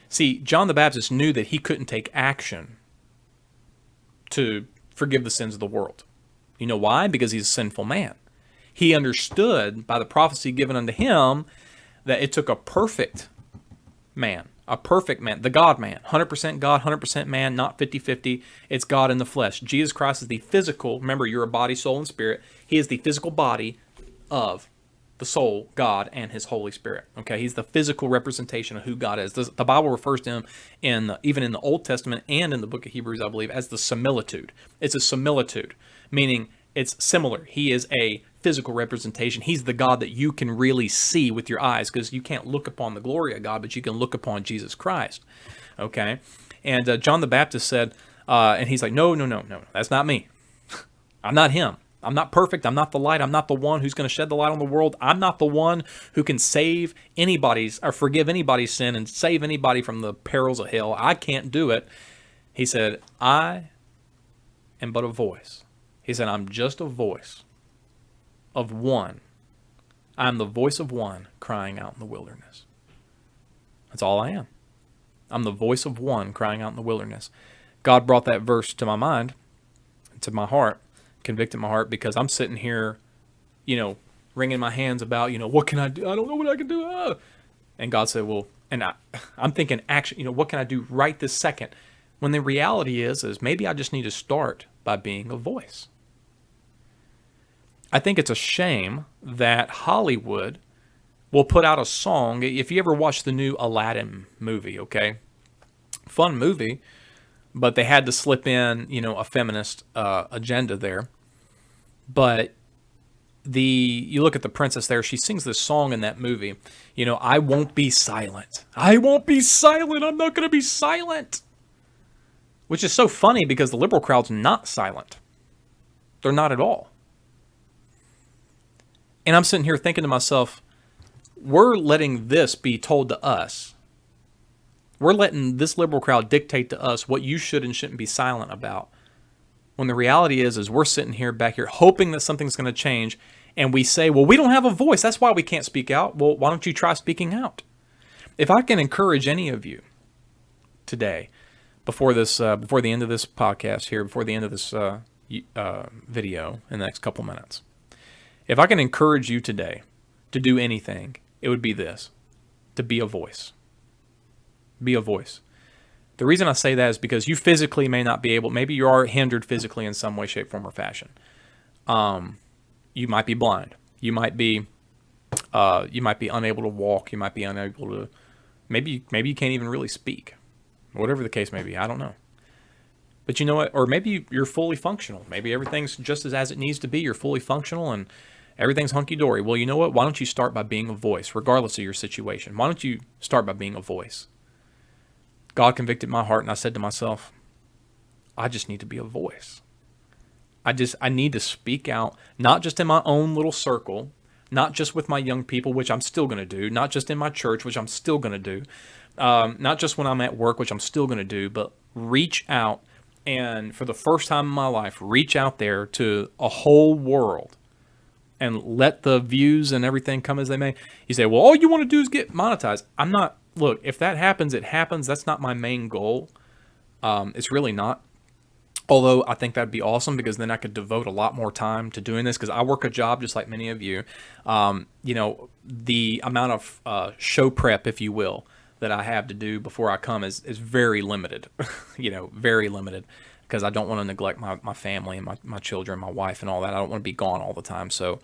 [SPEAKER 1] See, John the Baptist knew that he couldn't take action to forgive the sins of the world. You know why? Because he's a sinful man. He understood by the prophecy given unto him that it took a perfect man, the God man, 100% God, 100% man, not 50-50. It's God in the flesh. Jesus Christ is the physical, remember, you're a body, soul, and spirit. He is the physical body of the soul, God, and his Holy Spirit. Okay, he's the physical representation of who God is. The Bible refers to him even in the Old Testament and in the book of Hebrews, I believe, as the similitude. It's a similitude, meaning it's similar. He is a physical representation. He's the God that you can really see with your eyes, because you can't look upon the glory of God, but you can look upon Jesus Christ. Okay, and John the Baptist said, and he's like, no, that's not me. I'm not him. I'm not perfect. I'm not the light. I'm not the one who's going to shed the light on the world. I'm not the one who can save anybody's or forgive anybody's sin and save anybody from the perils of hell. I can't do it. He said, I am but a voice. He said, I'm just a voice of one. I'm the voice of one crying out in the wilderness. That's all I am. I'm the voice of one crying out in the wilderness. God brought that verse to my mind, to my heart, convicted my heart, because I'm sitting here, wringing my hands about, what can I do? I don't know what I can do. And God said, well, and I'm thinking, action, what can I do right this second? When the reality is maybe I just need to start by being a voice. I think it's a shame that Hollywood will put out a song. If you ever watch the new Aladdin movie, okay, fun movie, but they had to slip in, a feminist agenda there. But you look at the princess there, she sings this song in that movie, I won't be silent. I won't be silent. I'm not going to be silent. Which is so funny because the liberal crowd's not silent. They're not at all. And I'm sitting here thinking to myself, we're letting this be told to us. We're letting this liberal crowd dictate to us what you should and shouldn't be silent about. When the reality is we're sitting here back here hoping that something's going to change, and we say, well, we don't have a voice. That's why we can't speak out. Well, why don't you try speaking out? If I can encourage any of you today, before the end of this podcast here, before the end of this video in the next couple minutes, if I can encourage you today to do anything, it would be this: to be a voice. Be a voice. The reason I say that is because you physically may not be able, maybe you are hindered physically in some way, shape, form, or fashion. You might be blind. You might be unable to walk. You might be unable to, maybe you can't even really speak. Whatever the case may be, I don't know. But you know what? Or maybe you're fully functional. Maybe everything's just as it needs to be. You're fully functional and everything's hunky-dory. Well, you know what? Why don't you start by being a voice, regardless of your situation? Why don't you start by being a voice? God convicted my heart, and I said to myself, I just need to be a voice. I need to speak out, not just in my own little circle, not just with my young people, which I'm still going to do, not just in my church, which I'm still going to do, not just when I'm at work, which I'm still going to do, but reach out and for the first time in my life, reach out there to a whole world and let the views and everything come as they may. You say, well, all you want to do is get monetized. I'm not, look, if that happens, it happens. That's not my main goal. It's really not. Although I think that'd be awesome because then I could devote a lot more time to doing this because I work a job just like many of you. The amount of show prep, if you will, that I have to do before I come is very limited, very limited because I don't want to neglect my family and my children, my wife and all that. I don't want to be gone all the time. So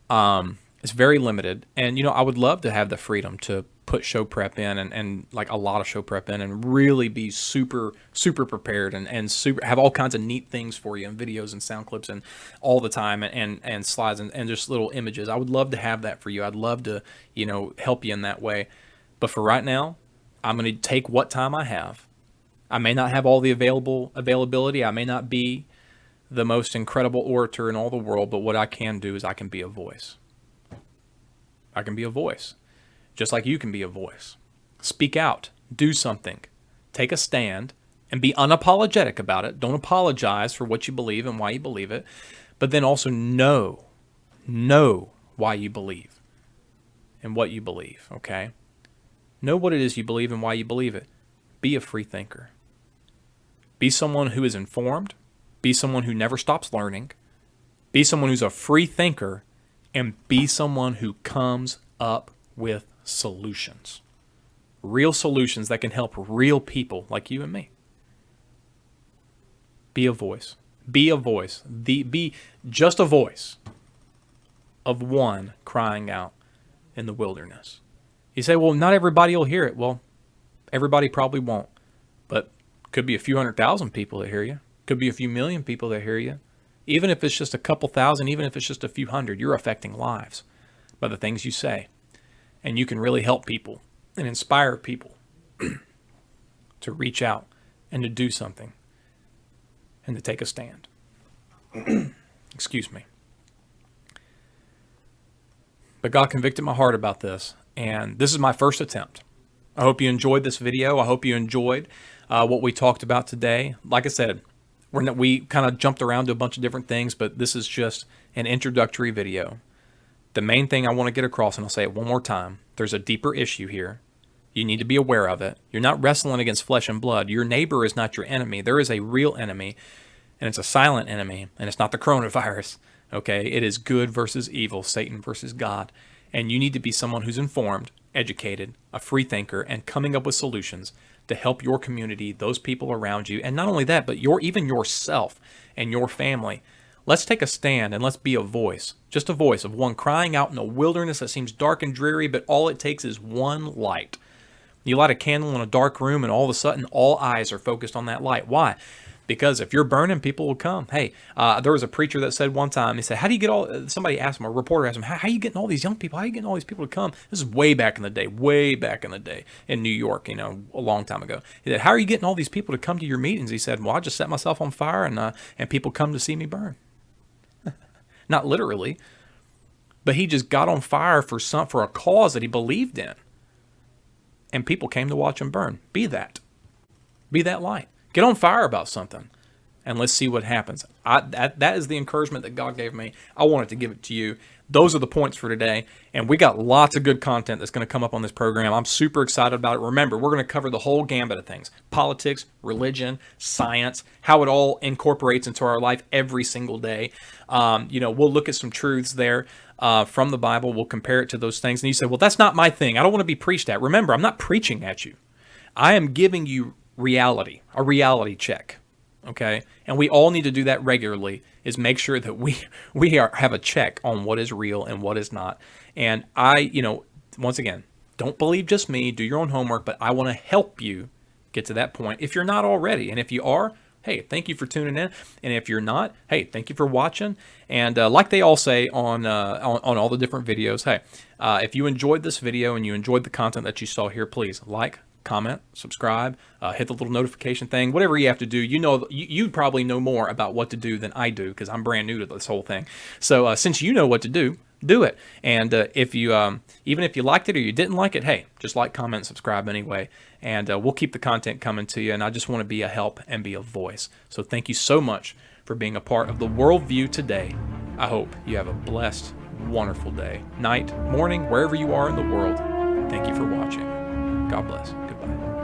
[SPEAKER 1] it's very limited. And, I would love to have the freedom to put show prep in and like a lot of show prep in and really be super, super prepared and super have all kinds of neat things for you and videos and sound clips and all the time and slides and just little images. I would love to have that for you. I'd love to, help you in that way. But for right now, I'm going to take what time I have. I may not have all the availability. I may not be the most incredible orator in all the world, but what I can do is I can be a voice. I can be a voice, just like you can be a voice. Speak out, do something, take a stand, and be unapologetic about it. Don't apologize for what you believe and why you believe it, but then also know why you believe and what you believe, okay? Know what it is you believe and why you believe it. Be a free thinker. Be someone who is informed. Be someone who never stops learning. Be someone who's a free thinker. And be someone who comes up with solutions. Real solutions that can help real people like you and me. Be a voice. Be a voice. Be just a voice of one crying out in the wilderness. You say, well, not everybody will hear it. Well, everybody probably won't. But could be a few 100,000 people that hear you. Could be a few million people that hear you. Even if it's just a couple thousand, even if it's just a few hundred, you're affecting lives by the things you say. And you can really help people and inspire people to reach out and to do something and to take a stand. Excuse me. But God convicted my heart about this, and this is my first attempt. I hope you enjoyed this video. I hope you enjoyed what we talked about today. Like I said, we kind of jumped around to a bunch of different things, but this is just an introductory video. The main thing I want to get across, and I'll say it one more time, there's a deeper issue here. You need to be aware of it. You're not wrestling against flesh and blood. Your neighbor is not your enemy. There is a real enemy, and it's a silent enemy, and it's not the coronavirus. Okay, it is good versus evil, Satan versus God. And you need to be someone who's informed, educated, a free thinker, and coming up with solutions to help your community, those people around you, and not only that, but even yourself and your family. Let's take a stand and let's be a voice, just a voice of one crying out in a wilderness that seems dark and dreary, but all it takes is one light. You light a candle in a dark room and all of a sudden all eyes are focused on that light. Why? Because if you're burning, people will come. Hey, there was a preacher that said one time, he said, how do you get somebody asked him, a reporter asked him, how are you getting all these young people? How are you getting all these people to come? This is way back in the day in New York, a long time ago. He said, how are you getting all these people to come to your meetings? He said, well, I just set myself on fire and people come to see me burn. Not literally, but he just got on fire for a cause that he believed in. And people came to watch him burn. Be that light. Get on fire about something, and let's see what happens. That is the encouragement that God gave me. I wanted to give it to you. Those are the points for today, and we got lots of good content that's going to come up on this program. I'm super excited about it. Remember, we're going to cover the whole gambit of things: politics, religion, science, how it all incorporates into our life every single day. We'll look at some truths there from the Bible. We'll compare it to those things, and you say, well, that's not my thing. I don't want to be preached at. Remember, I'm not preaching at you. I am giving you reality, a reality check, okay? And we all need to do that regularly, is make sure that we have a check on what is real and what is not. And once again, don't believe just me, do your own homework, but I want to help you get to that point if you're not already. And if you are, hey, thank you for tuning in. And if you're not, hey, thank you for watching. And like they all say on all the different videos, hey, if you enjoyed this video and you enjoyed the content that you saw here, please like, comment, subscribe, hit the little notification thing, whatever you have to do. You probably know more about what to do than I do because I'm brand new to this whole thing. So since you know what to do, do it. And if you, even if you liked it or you didn't like it, hey, just like, comment, subscribe anyway. And we'll keep the content coming to you. And I just want to be a help and be a voice. So thank you so much for being a part of the worldview today. I hope you have a blessed, wonderful day, night, morning, wherever you are in the world. Thank you for watching. God bless. Goodbye.